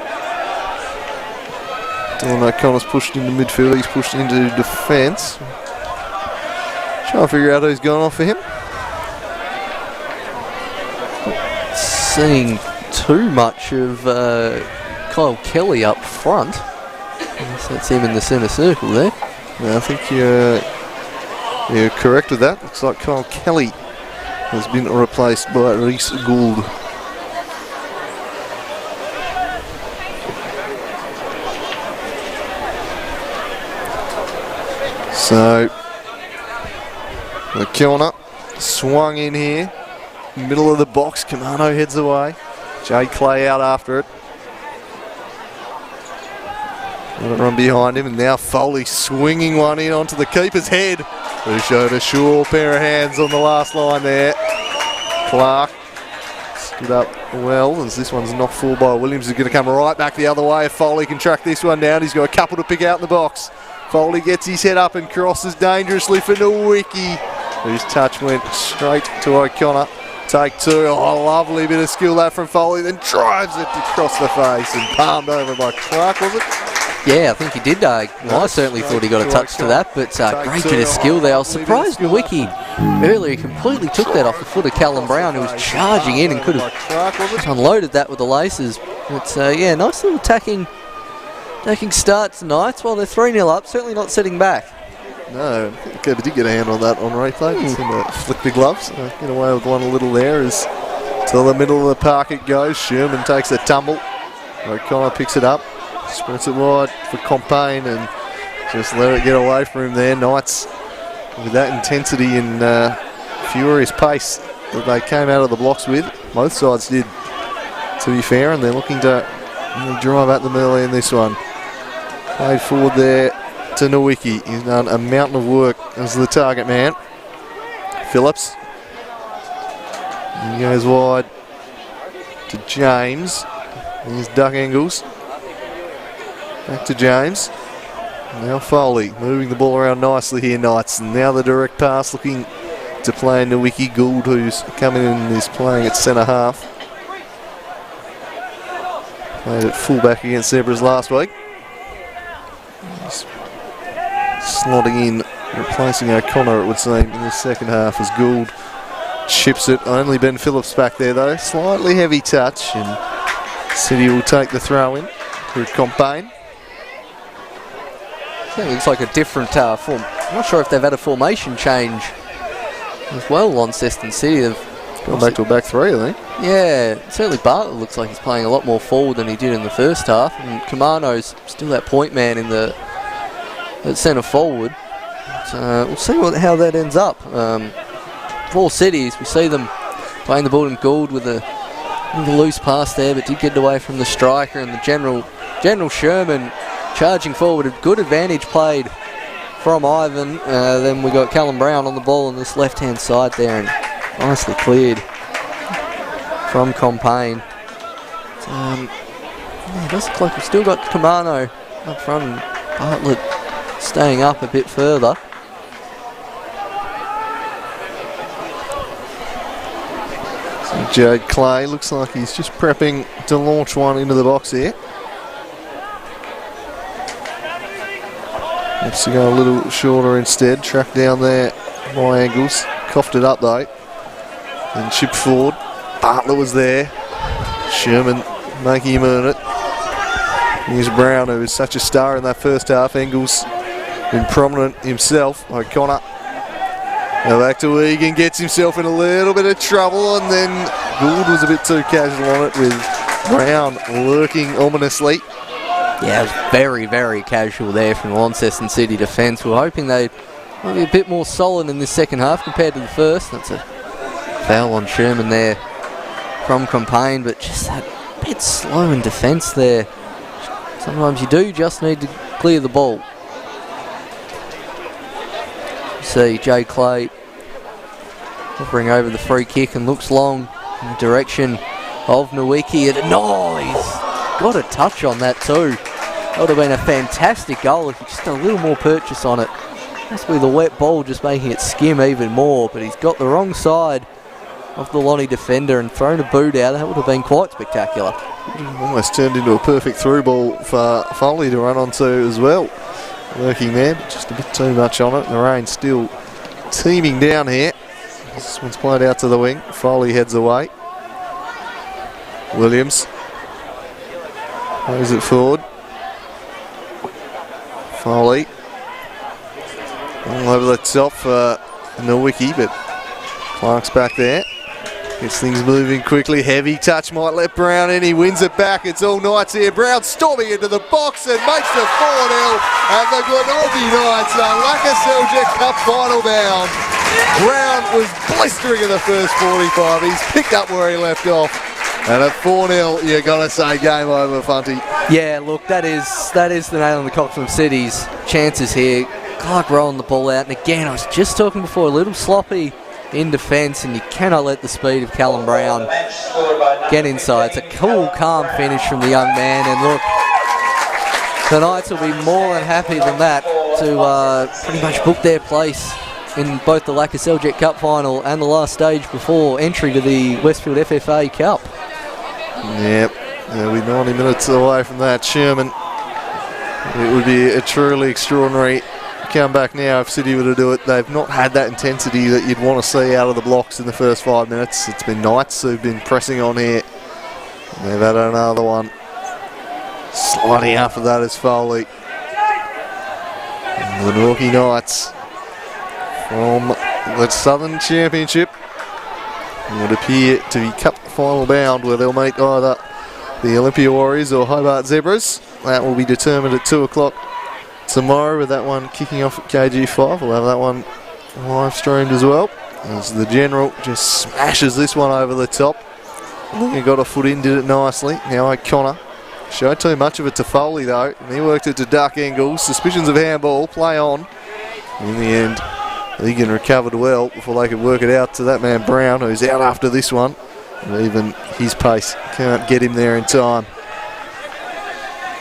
Dylan O'Connor's pushed into midfield, he's pushed into defence. Trying to figure out who's gone off for him. Seeing too much of Kyle Kelly up front. That's him in the centre circle there. Yeah, I think you're correct with that. Looks like Kyle Kelly has been replaced by Reece Gould. So The corner swung in here. Middle of the box. Kamano heads away. Jay Clay out after it. Run behind him, and now Foley swinging one in onto the keeper's head, who showed a sure pair of hands on the last line there. Clark stood up well, as this one's knocked full by Williams, is going to come right back the other way. If Foley can track this one down, he's got a couple to pick out in the box. Foley gets his head up and crosses dangerously for Nowicki, whose touch went straight to O'Connor. Take two. Oh, lovely bit of skill that from Foley, then drives it across the face and palmed over by Clark, was it? Yeah, I think he did. I certainly thought he got a touch to that, but great bit of skill there. I was surprised Nowicki earlier completely took that off the foot of Callum Brown, who was charging in and could have unloaded that with the laces. But yeah, nice little attacking start tonight. While they're 3-0 up, certainly not sitting back. No, I think Cooper did get a hand on that on replay. It's in the flick the gloves. Get away with one a little there as to the middle of the park it goes. Sherman takes a tumble. O'Connor picks it up. Sprints it wide for Compain and just let it get away from him there. Knights with that intensity and furious pace that they came out of the blocks with. Both sides did, to be fair, and they're looking to drive at them early in this one. Played forward there to Nowicki. He's done a mountain of work as the target man. Phillips. He goes wide to James. Here's Duck Engels. Back to James. Now Foley moving the ball around nicely here, Knights. And now the direct pass looking to play Nowicki. Gould, who's coming in and is playing at centre half. Played at full-back against Zebras last week. He's slotting in, replacing O'Connor, it would seem, in the second half as Gould chips it. Only Ben Phillips back there, though. Slightly heavy touch, and City will take the throw in through Compain. I think it looks like a different form. I'm not sure if they've had a formation change as well, Launceston City. They've gone back to a back three, I think. Yeah, certainly Bartlett looks like he's playing a lot more forward than he did in the first half. And Kamano's still that point man in the at centre forward. So we'll see how that ends up. For Cities, we see them playing the ball in Gould with a loose pass there, but did get away from the striker, and the General Sherman charging forward. A good advantage played from Ivan. Then we got Callum Brown on the ball on this left-hand side there, and nicely cleared from Compain. Yeah, it does look like we've still got Kamano up front and Bartlett staying up a bit further. So Jade Clay looks like he's just prepping to launch one into the box here. Looks to go a little shorter instead. Tracked down there by Angles. Coughed it up though. And chipped forward. Bartlett was there. Sherman making him earn it. Here's Brown, who was such a star in that first half. Engels been prominent himself. O'Connor. Now back to Egan, gets himself in a little bit of trouble, and then Gould was a bit too casual on it with Brown lurking ominously. Yeah, it was very, very casual there from Launceston City defence. We're hoping they might be a bit more solid in this second half compared to the first. That's a foul on Sherman there from Compain, but just that bit slow in defence there. Sometimes you do just need to clear the ball. See Jay Clay will bring over the free kick and looks long in the direction of Nowicki. No, he's got a touch on that too. That would have been a fantastic goal if he just had a little more purchase on it. Must be the wet ball just making it skim even more, but he's got the wrong side of the Lonnie defender and thrown a boot out. That would have been quite spectacular. Almost turned into a perfect through ball for Foley to run onto as well. Working there, but just a bit too much on it. The rain's still teeming down here. This one's played out to the wing. Foley heads away. Williams plays it forward. Foley all over the top for Nowicki, but Clark's back there. Gets things moving quickly. Heavy touch might let Brown in. He wins it back. It's all Knights here. Brown storming into the box and makes the 4-0. And the Glenorchy Knights are Lakoseljac Cup final bound. Brown was blistering in the first 45. He's picked up where he left off. And at 4-0, you got to say game over, Funty. Yeah, look, that is the nail on the cock from City's chances here. Clark rolling the ball out, and again, I was just talking before, a little sloppy in defence, and you cannot let the speed of Callum Brown get inside. It's a cool, calm finish from the young man, and look, the Knights will be more than happy than that to pretty much book their place in both the Lakoseljac Cup final and the last stage before entry to the Westfield FFA Cup. Yep, we're 90 minutes away from that, Sherman. It would be a truly extraordinary comeback now if City were to do it. They've not had that intensity that you'd want to see out of the blocks in the first 5 minutes. It's been Knights who've been pressing on here. They've had another one. Sliding after that is Foley. And the Glenorchy Knights from the Southern Championship would appear to be cup final bound, where they'll meet either the Olympia Warriors or Hobart Zebras. That will be determined at 2 o'clock tomorrow, with that one kicking off at KG5. We'll have that one live streamed as well, as the General just smashes this one over the top. I think he got a foot in, did it nicely. Now O'Connor showed too much of it to Foley though, and he worked it to Duck Engels. Suspicions of handball, play on. In the end, Egan recovered well before they could work it out to that man Brown, who's out after this one. And even his pace can't get him there in time.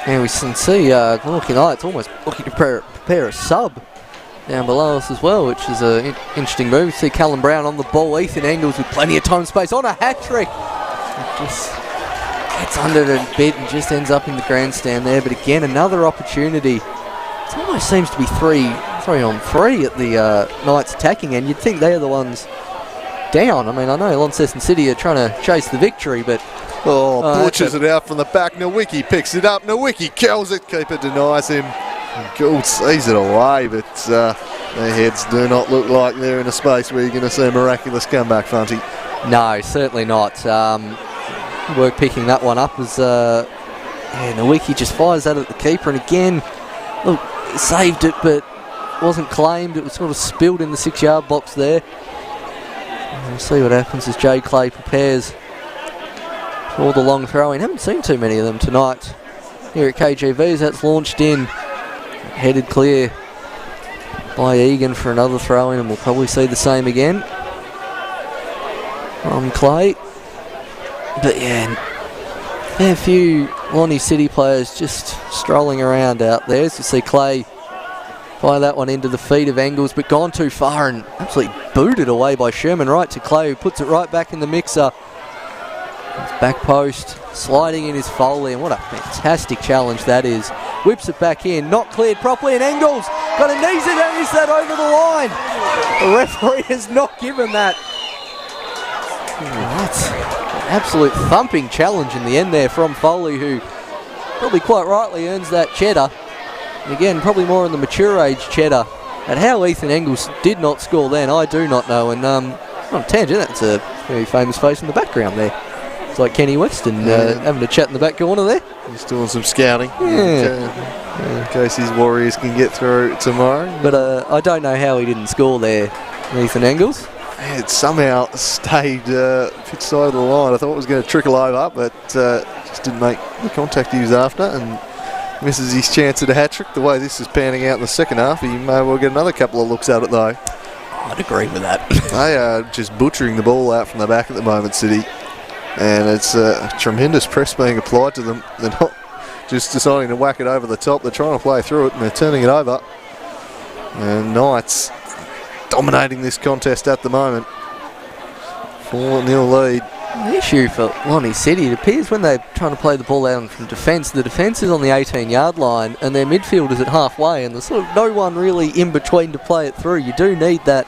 And we can see Glenorchy Knights almost looking to prepare a sub down below us as well, which is an interesting move. We see Callum Brown on the ball, Ethan Engels with plenty of time and space on a hat-trick. Just gets under it a bit and just ends up in the grandstand there. But again, another opportunity. It almost seems to be 3-on-3 at the Knights attacking end. You'd think they're the ones down. I mean, I know Launceston City are trying to chase the victory, but butchers it out from the back. Nowicki picks it up. Nowicki kills it. Keeper denies him. Gould sees it away, but their heads do not look like they're in a space where you're going to see a miraculous comeback, Funty. No, certainly not. Work picking that one up as Nowicki just fires that at the keeper, and again, look, saved it, but wasn't claimed. It was sort of spilled in the 6-yard box there. And we'll see what happens as Jay Clay prepares for the long throw in. Haven't seen too many of them tonight here at KGV's. That's launched in, headed clear by Egan for another throw in, and we'll probably see the same again from Clay. But yeah, a few Lonnie City players just strolling around out there. So you see Clay fire that one into the feet of Engels, but gone too far and absolutely booted away by Sherman right to Clay, who puts it right back in the mixer. His back post, sliding in his Foley, and what a fantastic challenge that is. Whips it back in, not cleared properly, and Engels got a knees it and is that over the line. The referee has not given that. That's an absolute thumping challenge in the end there from Foley, who probably quite rightly earns that cheddar. And again, probably more in the mature age cheddar. And how Ethan Engels did not score then, I do not know. And on a tangent, that's a very famous face in the background there. It's like Kenny Weston having a chat in the back corner there. He's doing some scouting. Yeah. In case his Warriors can get through tomorrow. But I don't know how he didn't score there, Ethan Engels. It somehow stayed pitch side of the line. I thought it was going to trickle over, but just didn't make the contact he was after, and misses his chance at a hat-trick. The way this is panning out in the second half, he may well get another couple of looks at it though. I'd agree with that. They are just butchering the ball out from the back at the moment, City, and it's a tremendous press being applied to them. They're not just deciding to whack it over the top, they're trying to play through it and they're turning it over. And Knights dominating this contest at the moment. 4-0 lead. The issue for Lonnie City, it appears when they're trying to play the ball out from defence, the defence is on the 18-yard line and their midfield is at halfway, and there's sort of no one really in between to play it through. You do need that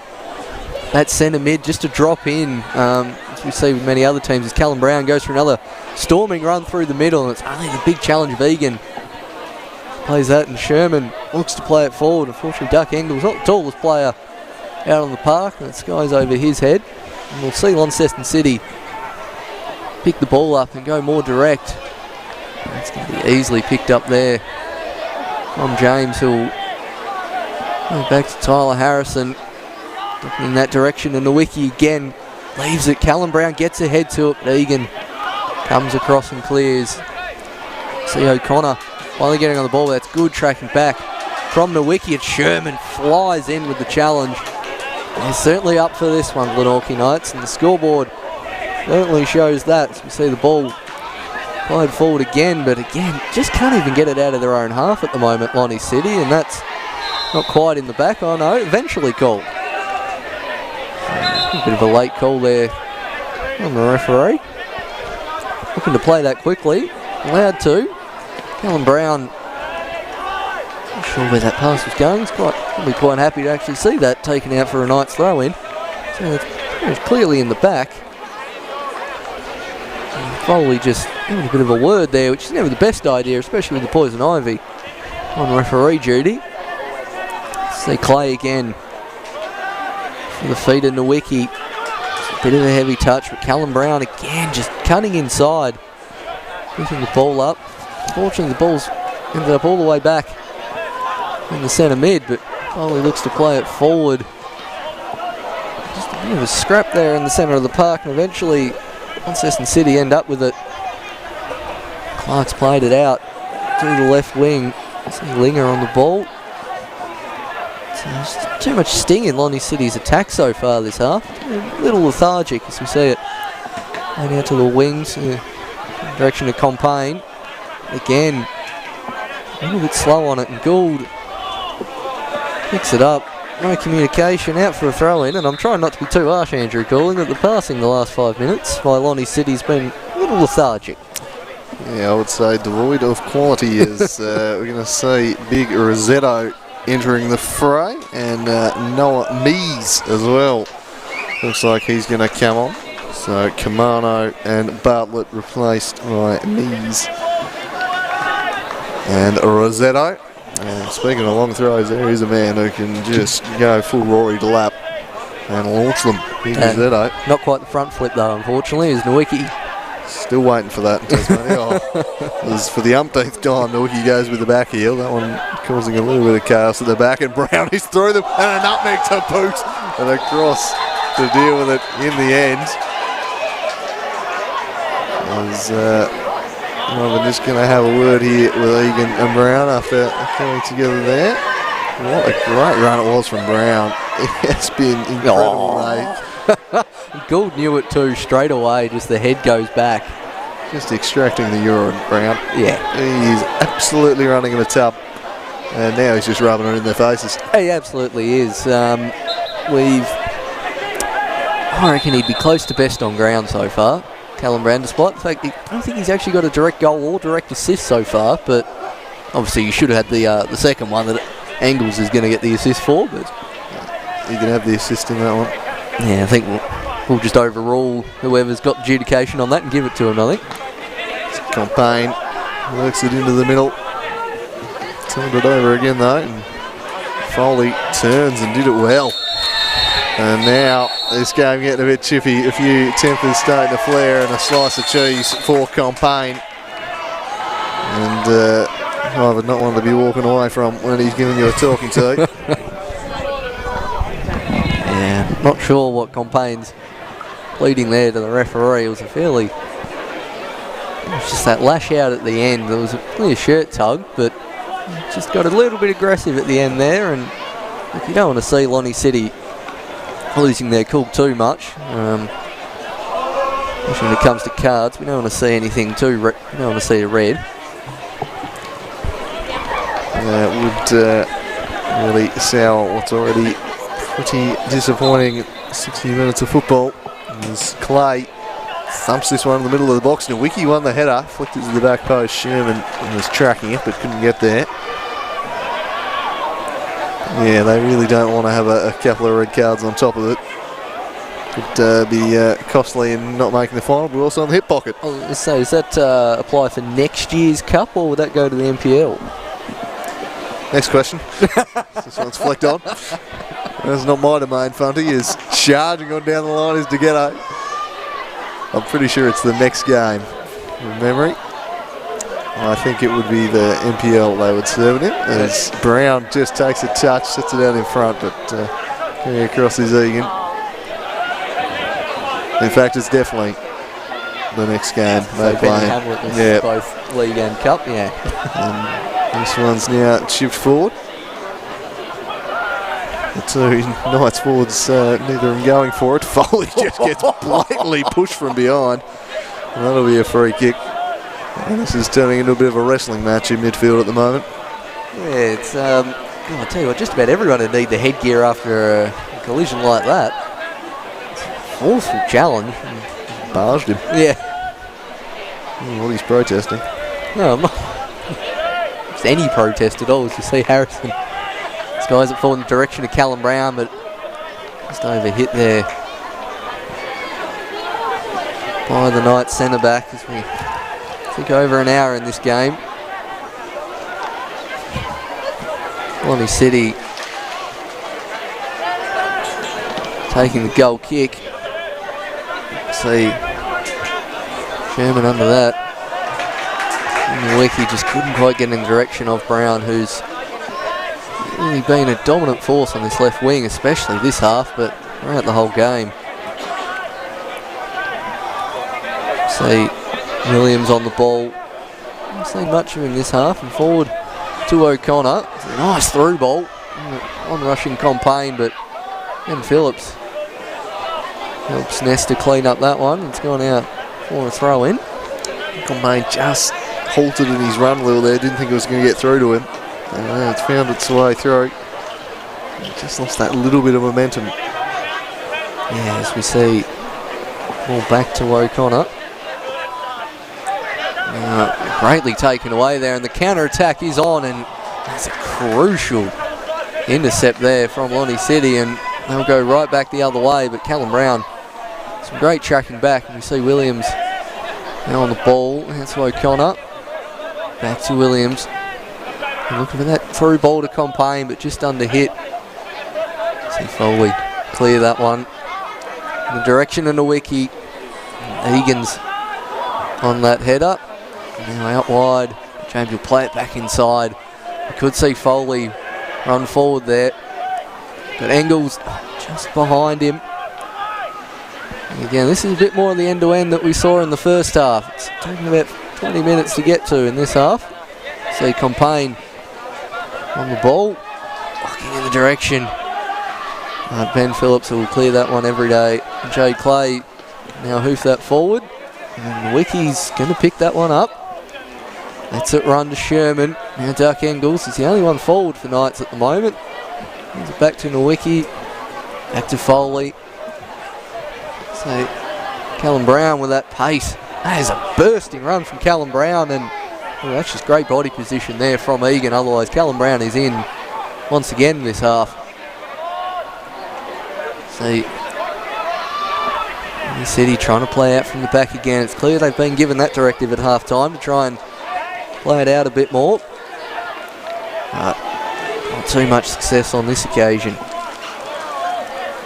centre mid just to drop in, as we see with many other teams, as Callum Brown goes for another storming run through the middle, and it's only the big challenge of Egan. Plays that, and Sherman looks to play it forward. Unfortunately, Duck Engels, not the tallest player out on the park, and it skies over his head. And we'll see Launceston City pick the ball up and go more direct. That's going to be easily picked up there from James, who'll go back to Tyler Harrison. Looking in that direction, and the wiki again leaves it. Callum Brown gets ahead to it, but Egan comes across and clears. See O'Connor finally getting on the ball. That's good tracking back from the wiki, and Sherman flies in with the challenge. He's certainly up for this one, Glenorchy Knights, and the scoreboard certainly shows that. So we see the ball played forward again, but again, just can't even get it out of their own half at the moment, Lonnie City, and that's not quite in the back. Oh no, eventually called. A bit of a late call there on the referee. Looking to play that quickly. Allowed to. Callum Brown, not sure where that pass was going. He's probably quite happy to actually see that taken out for a Knights throw in. So it's clearly in the back. And probably just having a bit of a word there, which is never the best idea, especially with the poison ivy on referee duty. See Clay again for the feet in the wiki. A bit of a heavy touch, but Callum Brown again just cutting inside, picking the ball up. Unfortunately, the ball's ended up all the way back in the centre mid, but Foley looks to play it forward. Just a bit of a scrap there in the centre of the park, and eventually Launceston City end up with it. Clark's played it out to the left wing. See Linger on the ball. So there's too much sting in Lonnie City's attack so far this half. A little lethargic as we see it. Going out to the wings, in the direction of Compain. Again, a little bit slow on it, and Gould picks it up. No communication, out for a throw in, and I'm trying not to be too harsh, Andrew, calling that the passing the last 5 minutes by Lonnie City's been a little lethargic. Yeah, I would say devoid of quality is we're going to see Big Rosetto entering the fray, and Noah Mees as well. Looks like he's going to come on. So Kamano and Bartlett replaced by Mees and Rosetto. And speaking of long throws, there is a man who can just go full Rory to lap and launch them. Big Rosetto. Not quite the front flip though, unfortunately, is Nowicki. Still waiting for that in Tasmania. As for the umpteenth time, Nowicki goes with the back heel. That one causing a little bit of chaos at the back, and Brown is through them, and a nutmeg to boot, and across to deal with it in the end. As I'm just going to have a word here with Egan and Brown after coming together there. What a great run it was from Brown. It's been incredible, mate. Gould knew it too straight away, just the head goes back. Just extracting the urine, Brown. Yeah. He is absolutely running in the tub, and now he's just rubbing it in their faces. He absolutely is. I reckon he'd be close to best on ground so far, Callum Brown, despite the fact I don't think he's actually got a direct goal or direct assist so far, but obviously you should have had the second one that Angles is going to get the assist for, but You can have the assist in that one. yeah, I think we'll just overrule whoever's got adjudication on that and give it to him, I think. Compain works it into the middle. Turned it over again though, and Foley turns and did it well. And now this game getting a bit chippy. A few tempers starting to flare, and a slice of cheese for Compain. And I would not want to be walking away from when he's giving you a talking to. Yeah, not sure what Compain's pleading there to the referee. It was a fairly... It was just that lash out at the end. There was a clear shirt tug, but just got a little bit aggressive at the end there. And if you don't want to see Lonnie City losing their cool too much, especially when it comes to cards, we don't want to see anything too. We don't want to see a red. Would really sour what's already pretty disappointing 60 minutes of football. As Clay thumps this one in the middle of the box. Nowicki won the header, flicked it to the back post. Sherman was tracking it but couldn't get there. Yeah, they really don't want to have a couple of red cards on top of it. Could be costly in not making the final, but also on the hip pocket. So does that apply for next year's cup, or would that go to the NPL? Next question. This one's flicked on. That's not my domain, Funty. Is charging on down the line is DeGhetto. I'm pretty sure it's the next game from memory. I think it would be the NPL they would serve it in, as Brown just takes a touch, sets it out in front, but Carry across is Egan. In fact, it's definitely the next game they play. Yeah, both league and cup. Yeah. And this one's now shift forward. The two Knights forwards, neither of them going for it. Foley just gets blatantly pushed from behind. And that'll be a free kick. And this is turning into a bit of a wrestling match in midfield at the moment. Yeah, it's. I'll tell you what, just about everyone would need the headgear after a collision like that. Awful challenge. Barged him. Yeah. What he's protesting. No, I'm not. It's any protest at all, as you see Harrison. This guy's at fall in the direction of Callum Brown, but just over hit there by the Knights centre back as we took over an hour in this game. Lonnie City taking the goal kick. See Sherman under that. And the Wiki just couldn't quite get in the direction of Brown, who's really been a dominant force on this left wing, especially this half, but throughout the whole game. See Williams on the ball. Haven't seen much of him this half, and forward to O'Connor. It's a nice through ball on rushing campaign, but Ben Phillips helps Nesta clean up that one. It's gone out for a throw in. Campaign just halted in his run a little there. Didn't think it was going to get through to him. It's found its way through. It just lost that little bit of momentum. Yeah, as we see, ball back to O'Connor. Greatly taken away there, and the counter-attack is on, and that's a crucial intercept there from Lonnie City, and they'll go right back the other way, but Callum Brown, some great tracking back, and we see Williams now on the ball. That's O'Connor. Back to Williams. And looking for that through ball to Compain, but just under hit. See Foley clear that one. In the direction of the wiki. Egan's on that header. Now out wide. James will play it back inside. We could see Foley run forward there. But Engels just behind him. And again, this is a bit more of the end-to-end that we saw in the first half. It's taken about 20 minutes to get to in this half. See Compain on the ball, walking in the direction. Ben Phillips will clear that one every day. Jay Clay now hoof that forward. And Wiki's going to pick that one up. That's it, run to Sherman. Now Duck Engels is the only one forward for Knights at the moment. He's back to Nowicki. Back to Foley. So Callum Brown with that pace. That is a bursting run from Callum Brown, and that's just great body position there from Egan. Otherwise, Callum Brown is in once again this half. See, City trying to play out from the back again. It's clear they've been given that directive at half time to try and play it out a bit more. Not too much success on this occasion.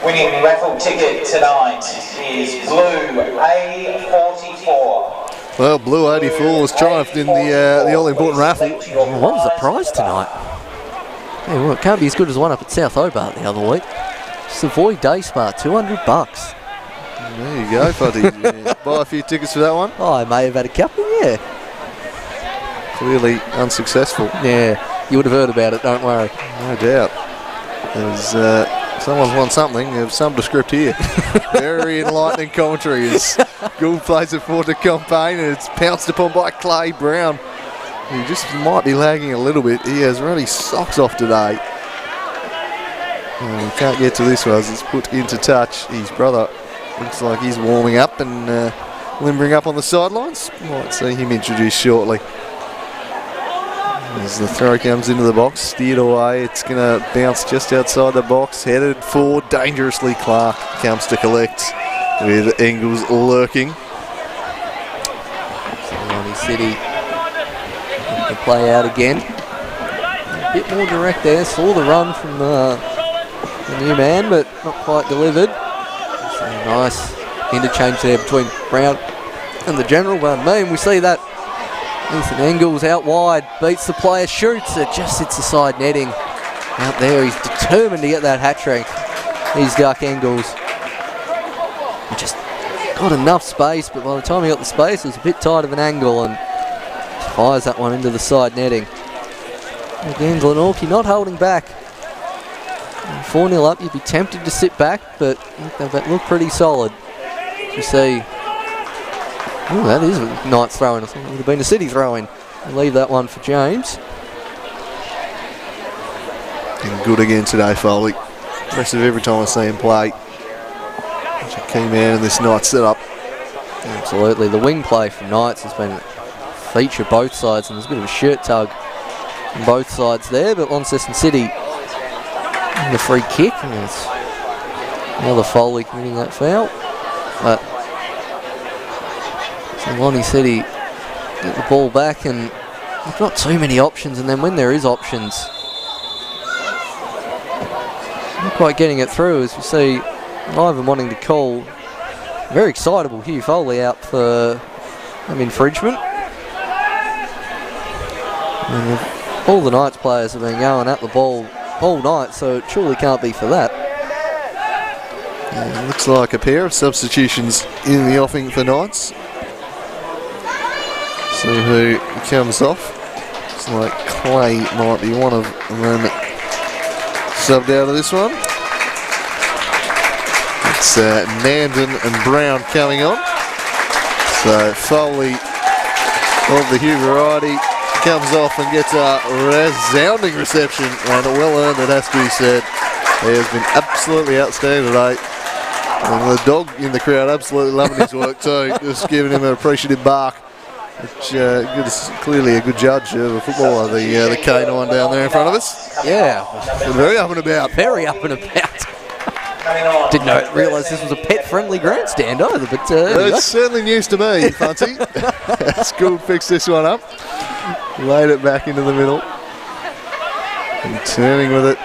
Winning raffle ticket tonight is Blue A44. Well, Blue 84 was triumphed in the all-important raffle. Well, what was the prize tonight? Hey, well, it can't be as good as one up at South Hobart the other week. Savoy Day Spa, $200. There you go, Fuddy. Yeah. Buy a few tickets for that one. Oh, I may have had a couple, yeah. Clearly unsuccessful. Yeah, you would have heard about it, don't worry. No doubt. There's someone's won something of some descript here. Very enlightening commentary as Gould plays it forward to Compain, and it's pounced upon by Clay Brown. He just might be lagging a little bit. He has run his socks off today. And we can't get to this one as it's put into touch. His brother looks like he's warming up and limbering up on the sidelines. Might see him introduced shortly. As the throw comes into the box, steered away, it's going to bounce just outside the box, headed forward dangerously. Clark comes to collect with Engels lurking. Lonnie City to play out again. A bit more direct there, saw the run from the new man, but not quite delivered. So nice interchange there between Brown and the general. Well, I mean, we see that Ethan Engels out wide, beats the player, shoots it, just hits the side netting. Out there, he's determined to get that hat trick. He's Duck Engels. He just got enough space, but by the time he got the space, it was a bit tight of an angle and fires that one into the side netting. Again, Glenorchy not holding back. 4-0 up, you'd be tempted to sit back, but they look pretty solid. You see, oh, that is a Knights throw-in. I thought it would have been a City throw-in. I'll leave that one for James. And good again today, Foley. Impressive every time I see him play. He's a key man in this Knights setup. Absolutely. The wing play from Knights has been a feature both sides, and there's a bit of a shirt tug on both sides there, but Launceston City the free kick, and there's another Foley committing that foul. But so Lonnie City get the ball back, and there's not too many options, and then when there is options, not quite getting it through, as you see Ivan wanting to call. Very excitable Hugh Foley out for infringement. And all the Knights players have been going at the ball all night, so it surely can't be for that. Yeah, looks like a pair of substitutions in the offing for Knights. See who comes off. Looks like Clay might be one of them subbed out of this one. It's Nandon and Brown coming on. So Foley of the Hugh variety comes off and gets a resounding reception, and well earned, it has to be said. He has been absolutely outstanding today. And the dog in the crowd absolutely loving his work too, just giving him an appreciative bark, which is clearly a good judge of a footballer, the K9 down there in front of us. Yeah. Very up and about. Very up and about. Didn't realise this was a pet-friendly grandstand either, but it's certainly news to me, Funty. School fixed this one up, laid it back into the middle, and turning with it.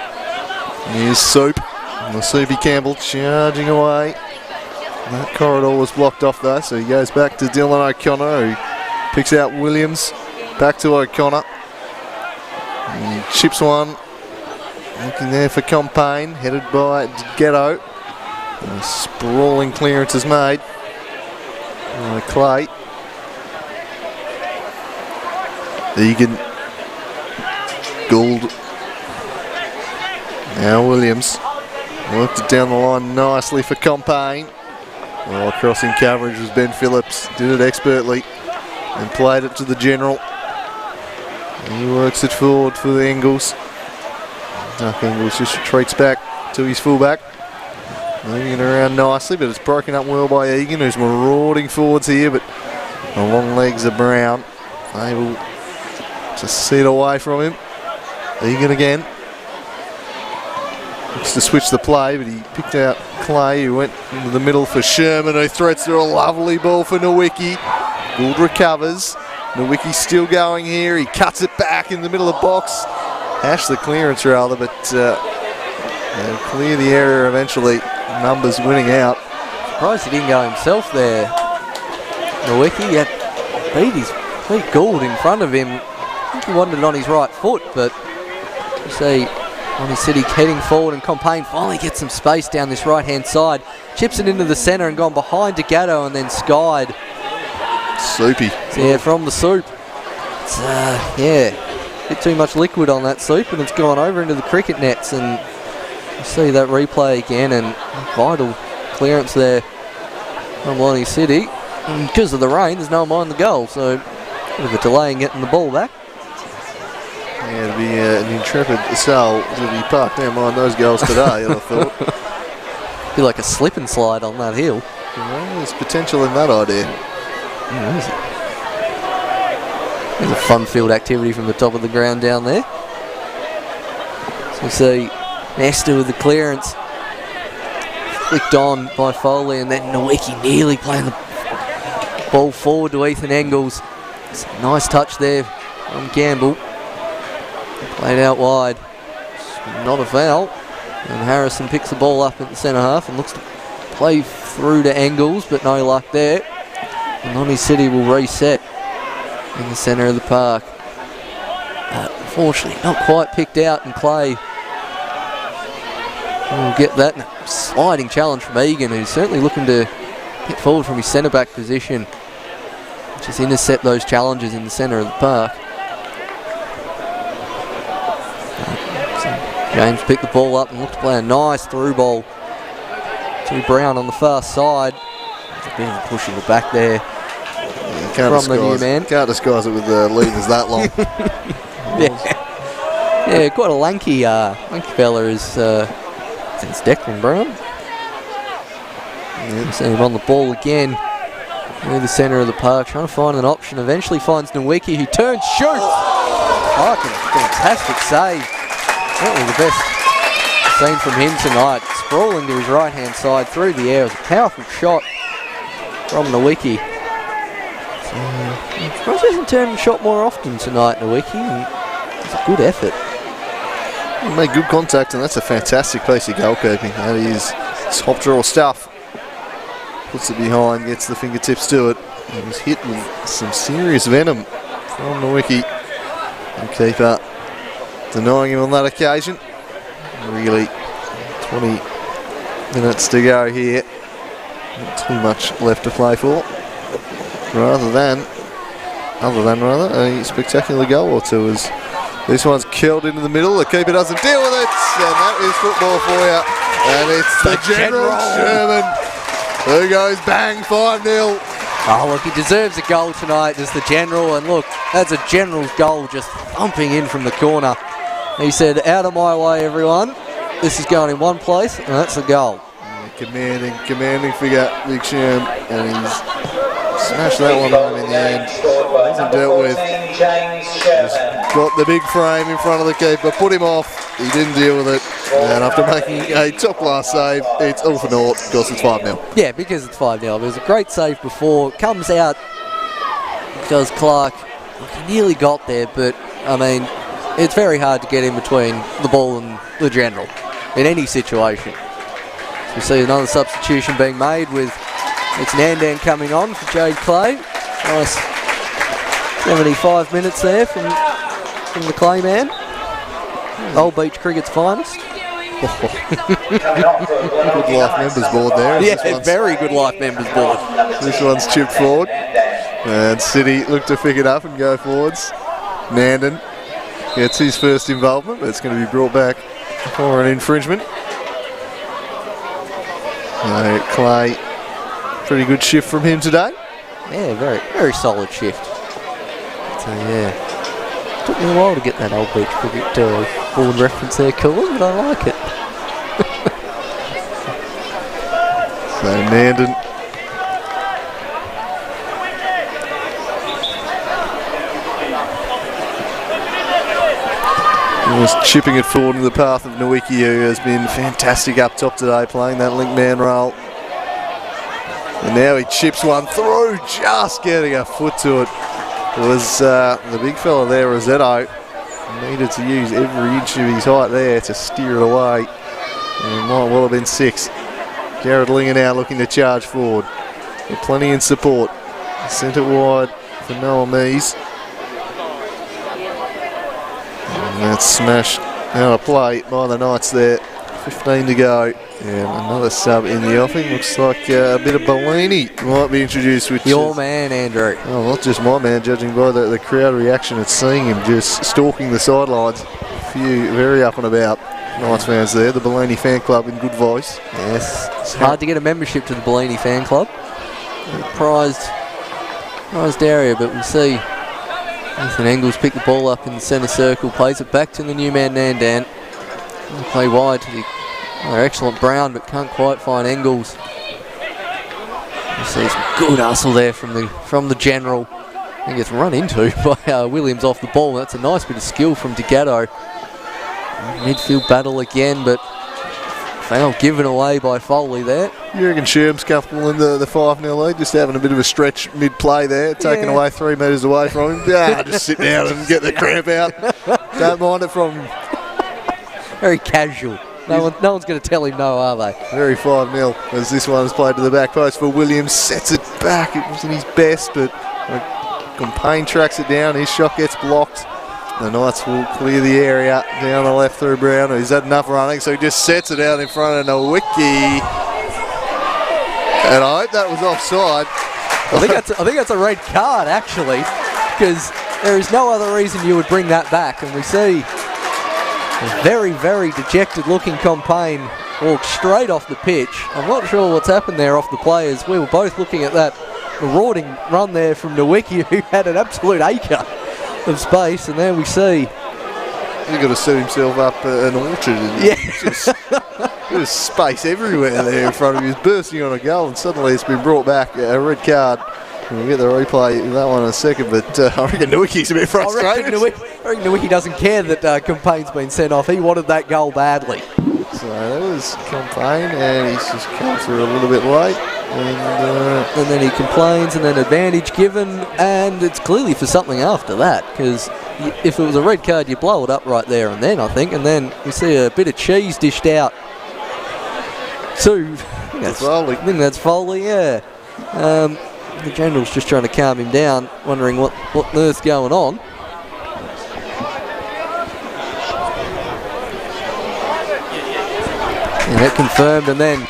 Here's Soup, and the Soupy Campbell charging away. That corridor was blocked off though, so he goes back to Dylan O'Connor, who picks out Williams. Back to O'Connor. And he chips one. Looking there for Compain, headed by Ghetto. A sprawling clearance is made by Clay. Egan. Gould. Now Williams. Worked it down the line nicely for Compain. Well, crossing coverage was Ben Phillips. Did it expertly and played it to the general. And he works it forward for the Engels. Duck Engels just retreats back to his fullback. Moving it around nicely, but it's broken up well by Egan, who's marauding forwards here, but the long legs are Brown. Able to sit away from him. Egan again. Looks to switch the play, but he picked out Clay, who went into the middle for Sherman, who threats through a lovely ball for Nowicki. Gould recovers. Nowicki still going here. He cuts it back in the middle of the box. Hash the clearance rather, but they'll clear the area eventually. Numbers winning out. Surprised he didn't go himself there. Nowicki beat Gould in front of him. I think he wanted it on his right foot, but you see Lonnie City heading forward, and Compain finally gets some space down this right hand side. Chips it into the centre and gone behind to Gatto and then skied. Soupy. Yeah, from the Soup. It's, bit too much liquid on that Soup, and it's gone over into the cricket nets, and you see that replay again, and vital clearance there from Lonnie City. And because of the rain, there's no one behind the goal, so a bit of a delay in getting the ball back. Yeah, it'll be an intrepid soul to be parked down behind those goals today, I thought. Be like a slip and slide on that hill. Well, there's potential in that idea. Yeah, there's a fun field activity from the top of the ground down there. So you see Nesta with the clearance. Flicked on by Foley, and then Nowicki nearly playing the ball forward to Ethan Engels. It's a nice touch there from Campbell. Played out wide. It's not a foul. And Harrison picks the ball up at the centre half and looks to play through to Engels, but no luck there. And Lonnie City will reset in the centre of the park. But unfortunately, not quite picked out, and Clay We'll get that sliding challenge from Egan, who's certainly looking to get forward from his centre-back position. Just intercept those challenges in the centre of the park. So James picked the ball up and looked to play a nice through ball to Brown on the far side. There's a bit of a push in the back there from the new man. Can't disguise it with the levers that long. Yeah, quite a lanky fella is since Declan Brown. See him on the ball again near the centre of the park, trying to find an option. Eventually finds Nowicki, who turns, shoots. Fucking fantastic save. Certainly the best seen from him tonight. Sprawling to his right hand side through the air. It was a powerful shot from Nowicki. So, he hasn't turned and shot more often tonight, Nowicki. It's a good effort. He made good contact, and that's a fantastic piece of goalkeeping. That is top drawer stuff. Puts it behind, gets the fingertips to it. He was hit with some serious venom from Nowicki. And keeper denying him on that occasion. Really, 20 minutes to go here. Not too much left to play for. Other than a spectacular goal or two, as this one's killed into the middle. The keeper doesn't deal with it, and that is football for you. And it's the General Sherman who goes bang, 5-0. Oh, look, he deserves a goal tonight as the General, and look, that's a General's goal just thumping in from the corner. He said, out of my way, everyone. This is going in one place, and that's a goal. Yeah, commanding figure, Big Sherm, and he's smashed that one home in the end. Hasn't dealt with. Just got the big frame in front of the keeper, put him off. He didn't deal with it, and after making a top-class save, it's all for naught because it's 5-0. Yeah, because it's 5-0. It was a great save before. Comes out, does Clark. He nearly got there, but, I mean, it's very hard to get in between the ball and the General in any situation. So we see another substitution being made with it's Nandan coming on for Jade Clay. Nice 75 minutes there from the Clay man. Old Beach Cricket's finest. Good life members board there. Yeah, very good life members board. This one's chipped forward. And City look to pick it up and go forwards. Nandan gets his first involvement, but it's going to be brought back for an infringement. Clay, pretty good shift from him today. Yeah, very, very solid shift. So, yeah. Took me a while to get that Old Beach Cricket board reference there, Colin, but I like it. So Nandan was chipping it forward in the path of Nowicki, who has been fantastic up top today, playing that link man role. And now he chips one through, just getting a foot to it. It was the big fella there, Rossetto, needed to use every inch of his height there to steer it away. And it might well have been 6. Garrett Linger now looking to charge forward. With plenty in support. Sent it wide for Noah Mees. And that's smashed out of play by the Knights there. 15 to go. And another sub in the offing. Looks like a bit of Bellini might be introduced. Which your man, Andrew. Oh, not just my man, judging by the crowd reaction at seeing him just stalking the sidelines. A few very up and about Knights fans there. The Bellini fan club in good voice. Yes. It's hard to get a membership to the Bellini fan club. Prized area, but we'll see. Ethan Engels picked the ball up in the centre circle, plays it back to the new man Nandan. Play wide to the excellent Brown, but can't quite find Engels. You see some good hustle there from the General. He gets run into by Williams off the ball. That's a nice bit of skill from DeGatto. Midfield battle again, but foul given away by Foley there. You reckon Sherm's comfortable in the 5-0 lead, just having a bit of a stretch mid-play there, taken away 3 metres away from him. Just sit down and get the cramp out. Don't mind it from him. Very casual. No one's going to tell him no, are they? Very 5-0 as this one is played to the back post for Williams. Sets it back. It wasn't his best, but Compain tracks it down. His shot gets blocked. the Knights will clear the area down the left through Brown. He's had enough running, so he just sets it out in front of Nowicki. And I hope that was offside. I think that's a red card, actually, because there is no other reason you would bring that back. And we see a very, very dejected-looking Compain walk straight off the pitch. I'm not sure what's happened there off the players. We were both looking at that marauding run there from Nowicki, who had an absolute acre of space, and there we see He's got to set himself up an orchard. And there's space everywhere there in front of him. He's bursting on a goal, and suddenly it's been brought back. A red card. We'll get the replay of that one in a second, but I reckon Nowicki's a bit frustrated. I reckon Nowicki doesn't care that Compain's been sent off. He wanted that goal badly. So that was Compain, and he's just come through a little bit late. And then he complains, and then advantage given, and it's clearly for something after that, because if it was a red card, you blow it up right there and then, I think, and then we see a bit of cheese dished out to Foley. I think that's Foley, yeah. The general's just trying to calm him down, wondering what on earth's going on. And that confirmed, and then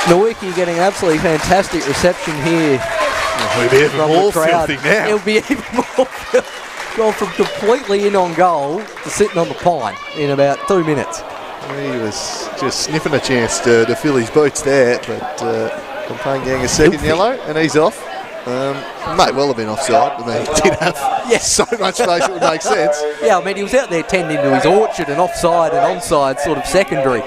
Nowicki getting absolutely fantastic reception here. It'll be even more filthy now. It'll be even more filthy. Gone from completely in on goal to sitting on the pine in about 2 minutes. He was just sniffing a chance to fill his boots there, but Compain getting a second yellow, and he's off. Might well have been offside, but he did have so much space it would make sense. Yeah, I mean, he was out there tending to his orchard, and offside and onside sort of secondary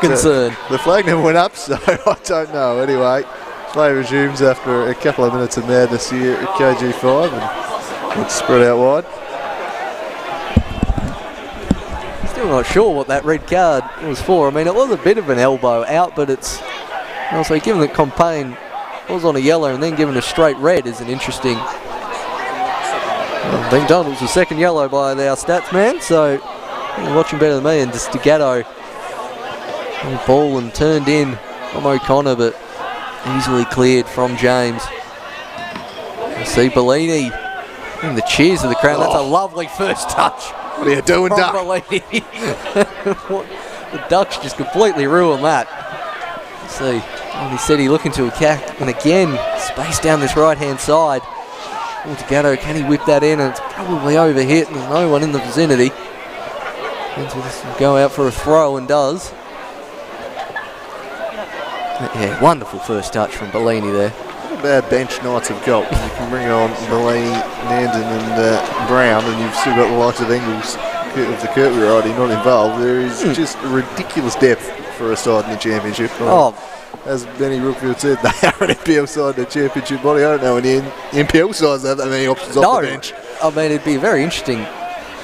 concern. The flag never went up, so I don't know. Anyway, play resumes after a couple of minutes of madness here at KG5, and it's spread out wide. Still not sure what that red card was for. I mean, it was a bit of an elbow out, but it's also given that Compain was on a yellow and then given a straight red is an interesting. Being done, it was the second yellow by our stats man, so you're watching better than me. And just D'Agato, ball and turned in from O'Connor, but easily cleared from James. You see Bellini and the cheers of the crowd. That's a lovely first touch. What are you doing, Duck? The Ducks just completely ruined that. Let's see. And he said he's looking to attack, and again, space down this right-hand side. D'Agato, can he whip that in? And it's probably overhit, and there's no one in the vicinity. And so this will go out for a throw, and does. But yeah, wonderful first touch from Bellini there. Not a bad bench Knights have got. You can bring on Bellini, Nandon and Brown, and you've still got the likes of Engels of the Kurt variety not involved. There is just ridiculous depth for a side in the championship. As Benny Brookfield said, they are an NPL side in the championship body. I don't know any NPL sides that have that many options off the bench. I mean, it'd be very interesting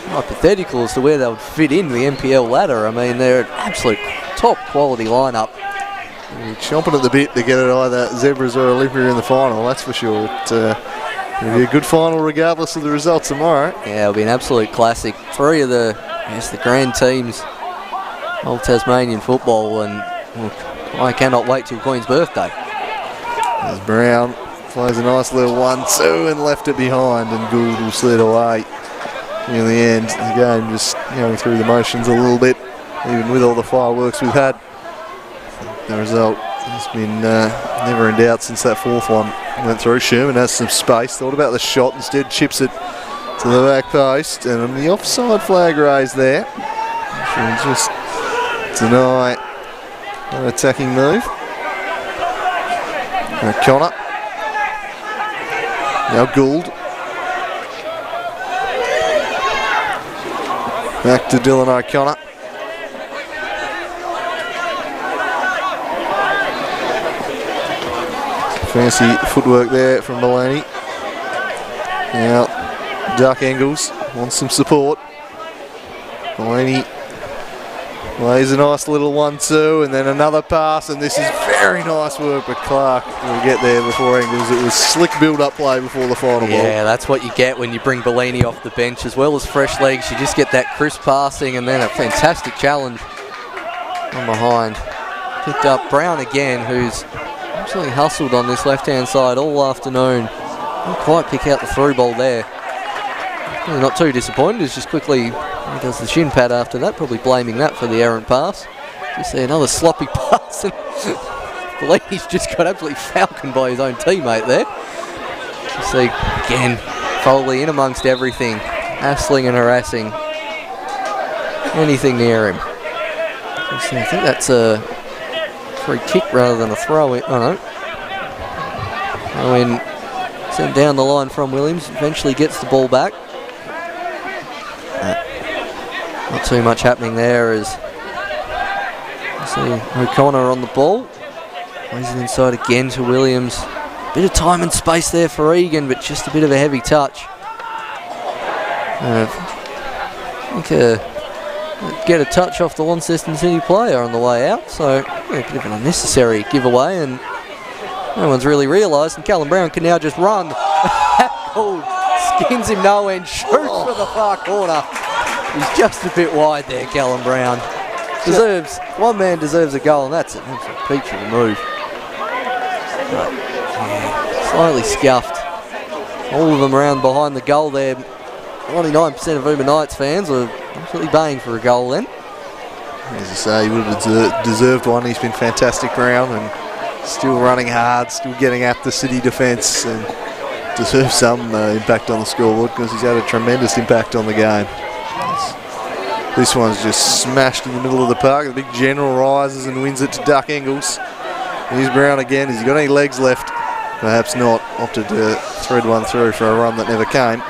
hypothetical as to where they would fit in the NPL ladder. I mean, they're an absolute top quality lineup. You're chomping at the bit to get it either Zebras or Olympia in the final, that's for sure. It'll be a good final regardless of the results tomorrow. Yeah, it'll be an absolute classic. Three of the grand teams of Tasmanian football, and I cannot wait till Queen's birthday. As Brown plays a nice little 1-2 and left it behind, and Gould will slid away. In the end, the game just going through the motions a little bit, even with all the fireworks we've had. The result has been never in doubt since that fourth one went through. Sherman has some space, thought about the shot, instead chips it to the back post, and on the offside flag raised there. Should just deny an attacking move. O'Connor. Now Gould. Back to Dylan O'Connor. Fancy footwork there from Bellini. Now Duck Engels wants some support. Bellini lays a nice little 1-2 and then another pass, and this is very nice work, but Clark will get there before Engels. It was slick build-up play before the final ball. Yeah, that's what you get when you bring Bellini off the bench, as well as fresh legs. You just get that crisp passing and then a fantastic challenge from behind. Picked up Brown again, who's absolutely hustled on this left-hand side all afternoon. Didn't quite pick out the through ball there. Really not too disappointed. He's just quickly he does the shin pad after that, probably blaming that for the errant pass. You see another sloppy pass, and Bellini's just got absolutely falconed by his own teammate there. You see again Foley in amongst everything, hassling and harassing anything near him. So I think that's a free kick rather than a throw in. Oh no. Throw in, sent down the line from Williams, eventually gets the ball back. Not too much happening there as you see O'Connor on the ball. Plays it inside again to Williams. Bit of time and space there for Egan, but just a bit of a heavy touch. I think get a touch off the Launceston City player on the way out, so a bit of an unnecessary giveaway, and no one's really realised, and Callum Brown can now just run. Skins him no end, shoots for the far corner. He's just a bit wide there, Callum Brown. One man deserves a goal, and that's a peach of a move. But, yeah, slightly scuffed. All of them around behind the goal there. 99% of Uber Knights fans are absolutely baying for a goal then. As you say, he would have deserved one. He's been fantastic, Brown, and still running hard, still getting at the City defence, and deserves some impact on the scoreboard because he's had a tremendous impact on the game. This one's just smashed in the middle of the park. The big general rises and wins it to Duck Engels. Here's Brown again. Has he got any legs left? Perhaps not. Opted to thread one through for a run that never came.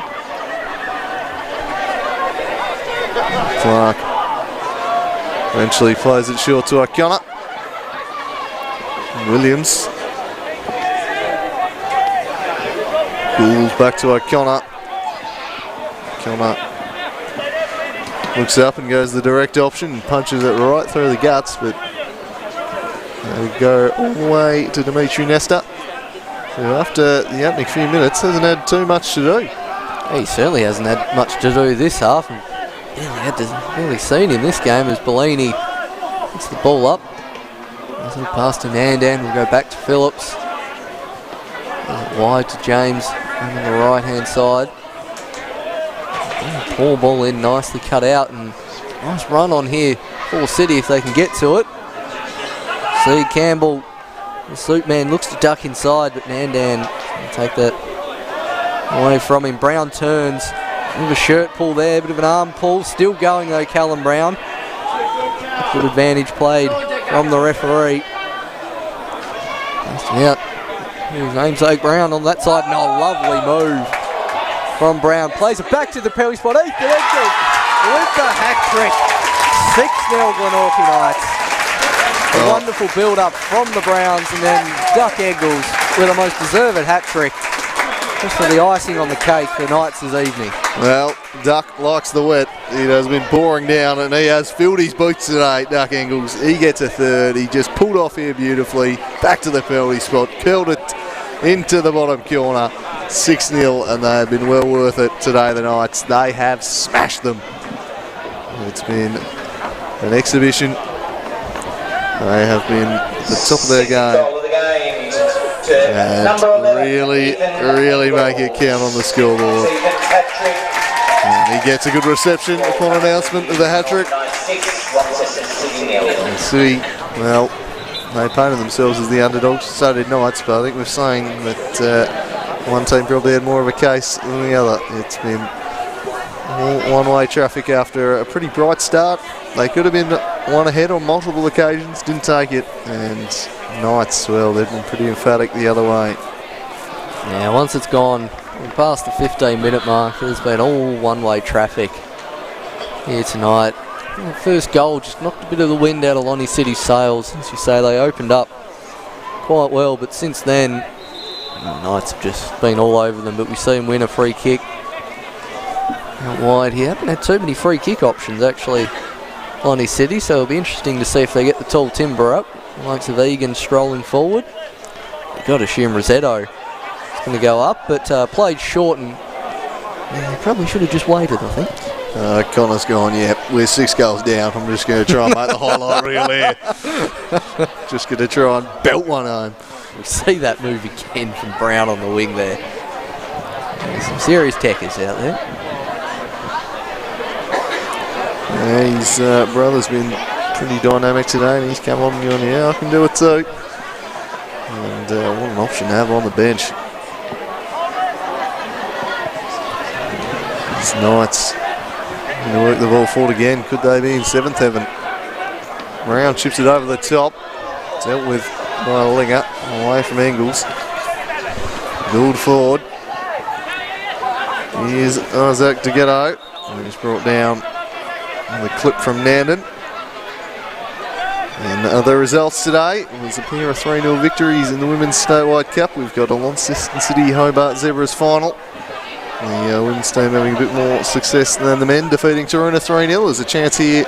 Clark eventually plays it short to O'Connor. Williams. Gould back to O'Connor. O'Connor looks up and goes the direct option and punches it right through the guts, but they go all the way to Dimitri Nesta, who after the opening few minutes hasn't had too much to do. He certainly hasn't had much to do this half. Really seen in this game as Bellini gets the ball up. As he passed to Nandan, we'll go back to Phillips. Wide to James on the right hand side. Poor ball in, nicely cut out, and nice run on here for City if they can get to it. See Campbell, the suit man, looks to duck inside, but Nandan will take that away from him. Brown turns, bit of a shirt pull there, bit of an arm pull, still going though Callum Brown. Good advantage played from the referee. Passed out. Here's namesake Brown on that side, and a lovely move from Brown. Plays it back to the penalty spot. Ethan Engels with the hat-trick. 6-0 Glenorchy Knights. A wonderful build-up from the Browns, and then Duck Engels with a most deserved hat-trick. Just for the icing on the cake for Knights this evening. Well, Duck likes the wet. It has been pouring down, and he has filled his boots today, Duck Engels. He gets a third. He just pulled off here beautifully. Back to the penalty spot. Curled it into the bottom corner. 6-0, and they have been well worth it today, the Knights. They have smashed them. It's been an exhibition. They have been at the top of their game. And really make it count on the scoreboard. And he gets a good reception upon announcement of the hat-trick. And City, well, they painted themselves as the underdogs. So did Knights, but I think we're saying that one team probably had more of a case than the other. It's been one-way traffic after a pretty bright start. They could have been one ahead on multiple occasions, didn't take it, and Knights, well, they've been pretty emphatic the other way. Yeah, once it's gone past the 15-minute mark, there's been all one-way traffic here tonight. The first goal just knocked a bit of the wind out of Lonnie City's sails. As you say, they opened up quite well, but since then, the Knights have just been all over them, but we see him win a free kick out wide here. Haven't had too many free kick options, actually, Lonnie City, so it'll be interesting to see if they get the tall timber up. The likes of Egan strolling forward. You've got to assume Rosetto is going to go up, but played short, and yeah, probably should have just waited, I think. Connor's gone, yeah, we're 6 goals down. I'm just going to try and make the highlight reel here. Just going to try and belt one home. We see that move again from Brown on the wing there. There's some serious techers out there. Yeah, his brother's been pretty dynamic today, and he's come on and gone, yeah, I can do it too. And what an option to have on the bench. These Knights going to work the ball forward again. Could they be in seventh heaven? Brown chips it over the top. Dealt with by Linger, away from Engels. Gould forward. Here's Isaac to get out. And he's brought down the clip from Nandon. And other results today was a pair of 3-0 victories in the Women's Statewide Cup. We've got a Launceston City Hobart Zebras final. The women's team having a bit more success than the men, defeating Taroona 3-0. There's a chance here,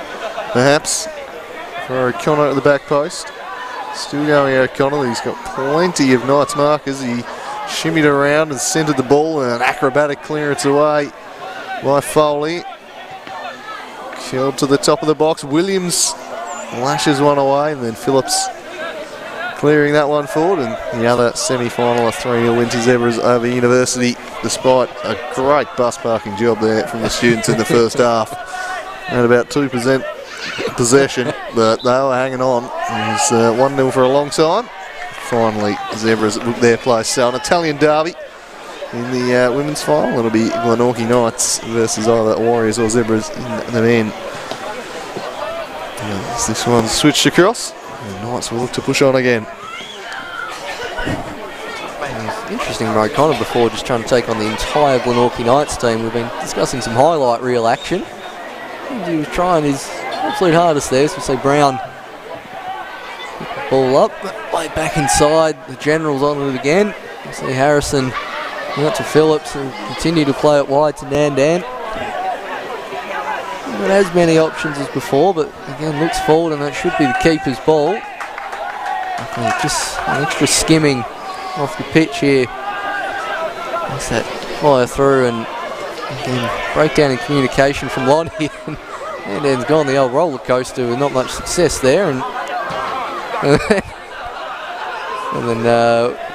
perhaps, for O'Connor at the back post. Still going O'Connor. He's got plenty of Knights markers. He shimmied around and centred the ball, and an acrobatic clearance away by Foley. Killed to the top of the box. Williams lashes one away, and then Phillips clearing that one forward. And the other semi-final, a 3-0 win to Zebras over University, despite a great bus parking job there from the students in the first half. Had about 2% possession, but they were hanging on. It was 1-0 for a long time. Finally, Zebras booked their place. So an Italian derby in the women's final. It'll be Glenorchy Knights versus either Warriors or Zebras in the men. As this one's switched across, the Knights will look to push on again. Interesting from O'Connor before, just trying to take on the entire Glenorchy Knights team. We've been discussing some highlight reel action. He was trying his absolute hardest there. So we see Brown pick the ball up, play back inside. The General's on it again. You see Harrison out to Phillips and continue to play it wide to Nandan. Not as many options as before, but again looks forward, and that should be the keeper's ball. Okay, just an extra skimming off the pitch here. Makes that fire through, and again breakdown in communication from Lonnie. And then gone the old roller coaster with not much success there, and then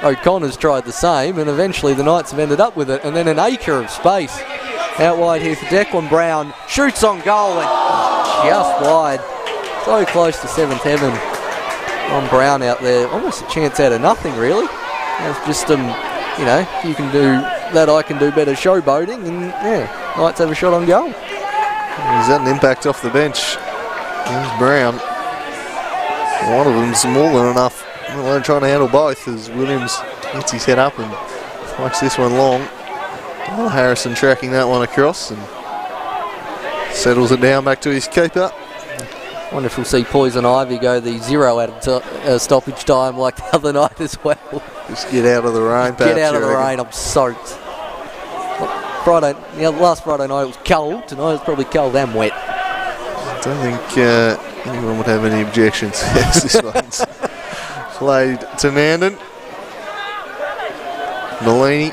O'Connor's tried the same, and eventually the Knights have ended up with it. And then an acre of space out wide here for Declan Brown. Shoots on goal and just wide. So close to seventh heaven on Brown out there. Almost a chance out of nothing, really. It's just, you know, you can do that, I can do better showboating, and yeah, Knights have a shot on goal. He's had an impact off the bench. Here's Brown. One of them's more than enough. They're trying to handle both as Williams gets his head up and likes this one long. Oh, Harrison tracking that one across and settles it down back to his keeper. Wonder if we'll see Poison Ivy go the 0 out of stoppage time like the other night as well. Just get out of the rain, perhaps. Get out of the rain, I'm soaked. Last Friday night it was cold, tonight it's probably cold and wet. I don't think anyone would have any objections. Yes, this one's played to Nandon. Malini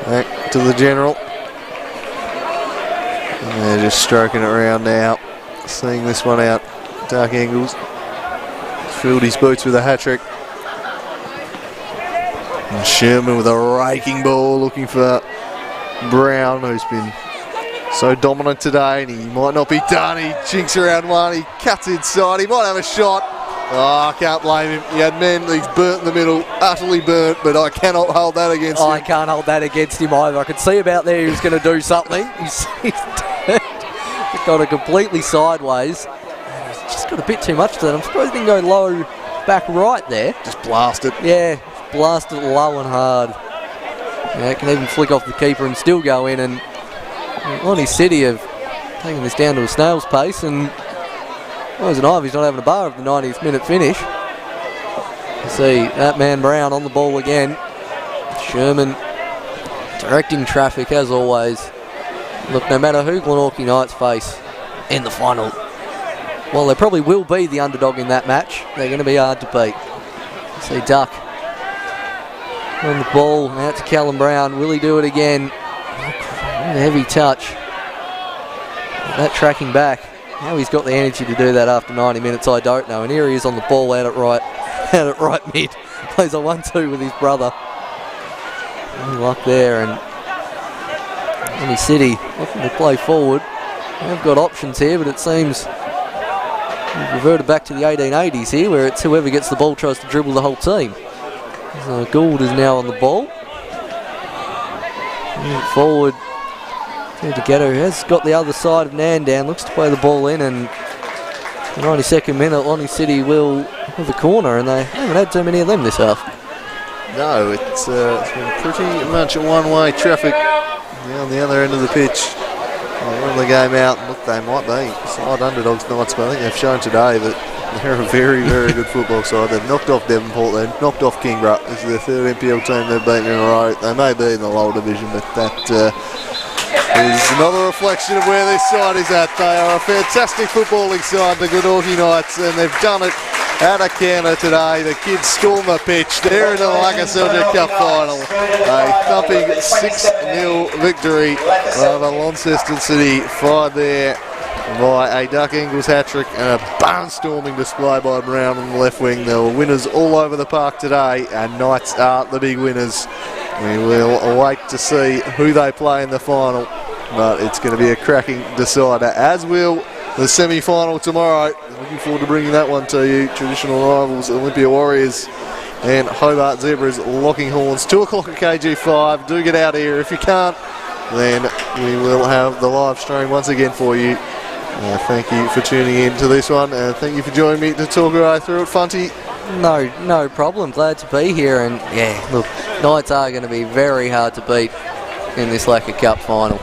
back to the General. And they're just stroking it around now. Seeing this one out. Dark angles. Filled his boots with a hat-trick. And Sherman with a raking ball looking for Brown, who's been so dominant today, and he might not be done. He chinks around one, he cuts inside, he might have a shot. Oh, I can't blame him. He had men, he's burnt in the middle, utterly burnt, but I cannot hold that against him. I can't hold that against him either. I could see about there he was going to do something. He's got it completely sideways. He's just got a bit too much to that. I'm surprised he didn't go low back right there. Just blasted. Yeah, blasted low and hard. Yeah, it can even flick off the keeper and still go in, and Lonnie City have taken this down to a snail's pace, and Poison Ivy's not having a bar of the 90th minute finish. You see that man Brown on the ball again. Sherman directing traffic as always. Look, no matter who Glenorchy Knights face in the final, well, they probably will be the underdog in that match. They're going to be hard to beat. You see Duck on the ball, out to Callum Brown. Will he do it again? What a heavy touch. That tracking back. How he's got the energy to do that after 90 minutes, I don't know. And here he is on the ball out at right mid. Plays a 1-2 with his brother. Any luck there, and Lonnie City looking to play forward. They've got options here, but it seems we've reverted back to the 1880s here, where it's whoever gets the ball tries to dribble the whole team. So Gould is now on the ball. Forward to Ghetto, has got the other side of Nandan, looks to play the ball in, and the 92nd minute, Lonnie City will have the corner, and they haven't had too many of them this half. No, it's been pretty much a one-way traffic down the other end of the pitch. They'll run the game out, and look, they might be slight underdogs tonight, but I think they've shown today that they're a very, very good football side. They've knocked off Devonport, they've knocked off Kingborough. This is their third NPL team they've beaten in a row. They may be in the lower division, but that is another reflection of where this side is at. They are a fantastic footballing side, the Glenorchy Knights, and they've done it at a counter today. The kids storm the pitch. They're in the Lakoseljac Cup final. A thumping 6-0 victory over Launceston City, followed there by a Duck Ingles hat-trick and a barnstorming display by Brown on the left wing. There were winners all over the park today, and Knights are the big winners. We will wait to see who they play in the final, but it's going to be a cracking decider, as will the semi-final tomorrow. Looking forward to bringing that one to you. Traditional rivals Olympia Warriors and Hobart Zebras locking horns. 2 o'clock at KG5. Do get out here. If you can't, then we will have the live stream once again for you. Thank you for tuning in to this one, and thank you for joining me to talk our way through it, Funty. No problem. Glad to be here, and yeah, look, Knights are going to be very hard to beat in this Lacquer Cup final.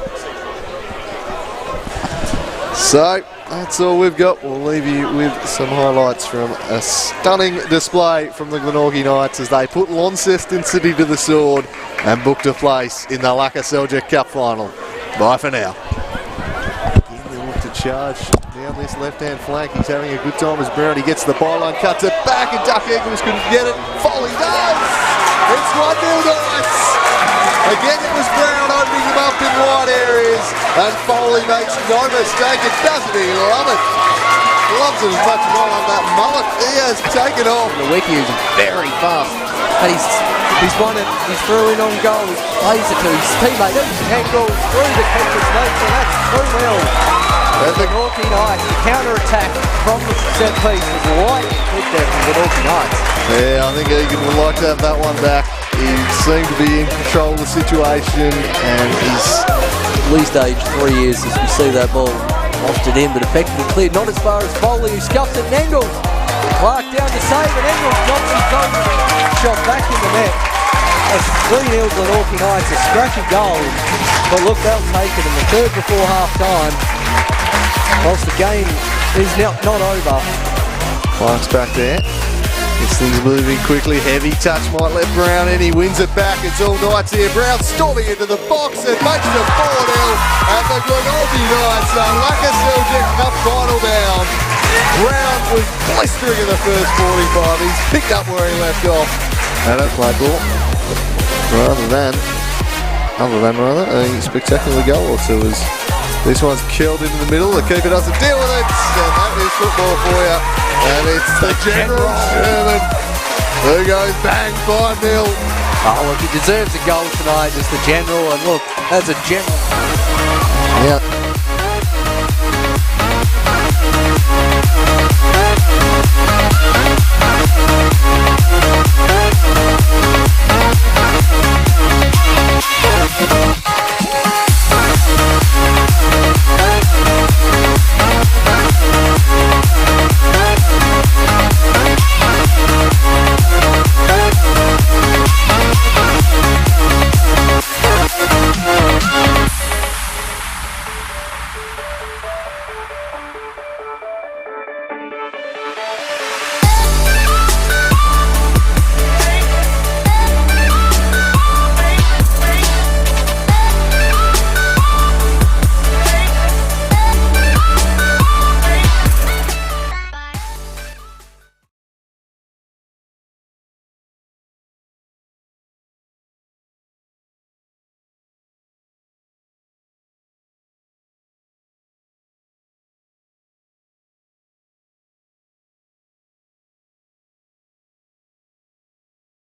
So that's all we've got. We'll leave you with some highlights from a stunning display from the Glenorchy Knights as they put Launceston City to the sword and booked a place in the Lakoseljac Cup final. Bye for now. Charge down this left-hand flank. He's having a good time as Brown. He gets the byline, cuts it back, and Duck Ingles couldn't get it. Foley does! It's 1-0 Knights! Again, it was Brown opening them up in wide areas, and Foley makes no mistake. It doesn't he love it? Loves it as much as on that mullet. He has taken off. The wiki is very fast, and he's won it. He's through in on goal. He plays it to his teammate. Angles through the keeper's net, so that's 2-0. And the Glenorchy Knights, the counter-attack from the set piece was lightning quick there from the Glenorchy Knights. Yeah, I think Egan would like to have that one back. He seemed to be in control of the situation, and he's at least aged 3 years as we see that ball lofted in, but effectively cleared. Not as far as Foley, who scuffs it, and Engels. Clark down to save, and Engels drops his own shot back in the net. That's 3-0 Glenorchy Knights, a scratchy goal, but look, they'll take it in the third before half-time. Whilst the game is not over. Clark's back there. This thing's moving quickly. Heavy touch might let Brown in. He wins it back. It's all Knights here. Brown storming into the box and makes it 4-0. And the Glenorchy Knights are Lakoseljac Cup final down. Brown was blistering in the first 45. He's picked up where he left off. And a play ball. Other than a spectacular goal or two. This one's killed into the middle. The keeper doesn't deal with it. And that is football for you. And it's the General Sherman who goes bang 5-0. Oh, look, he deserves a goal tonight, just the General. And look, that's a General. Yeah.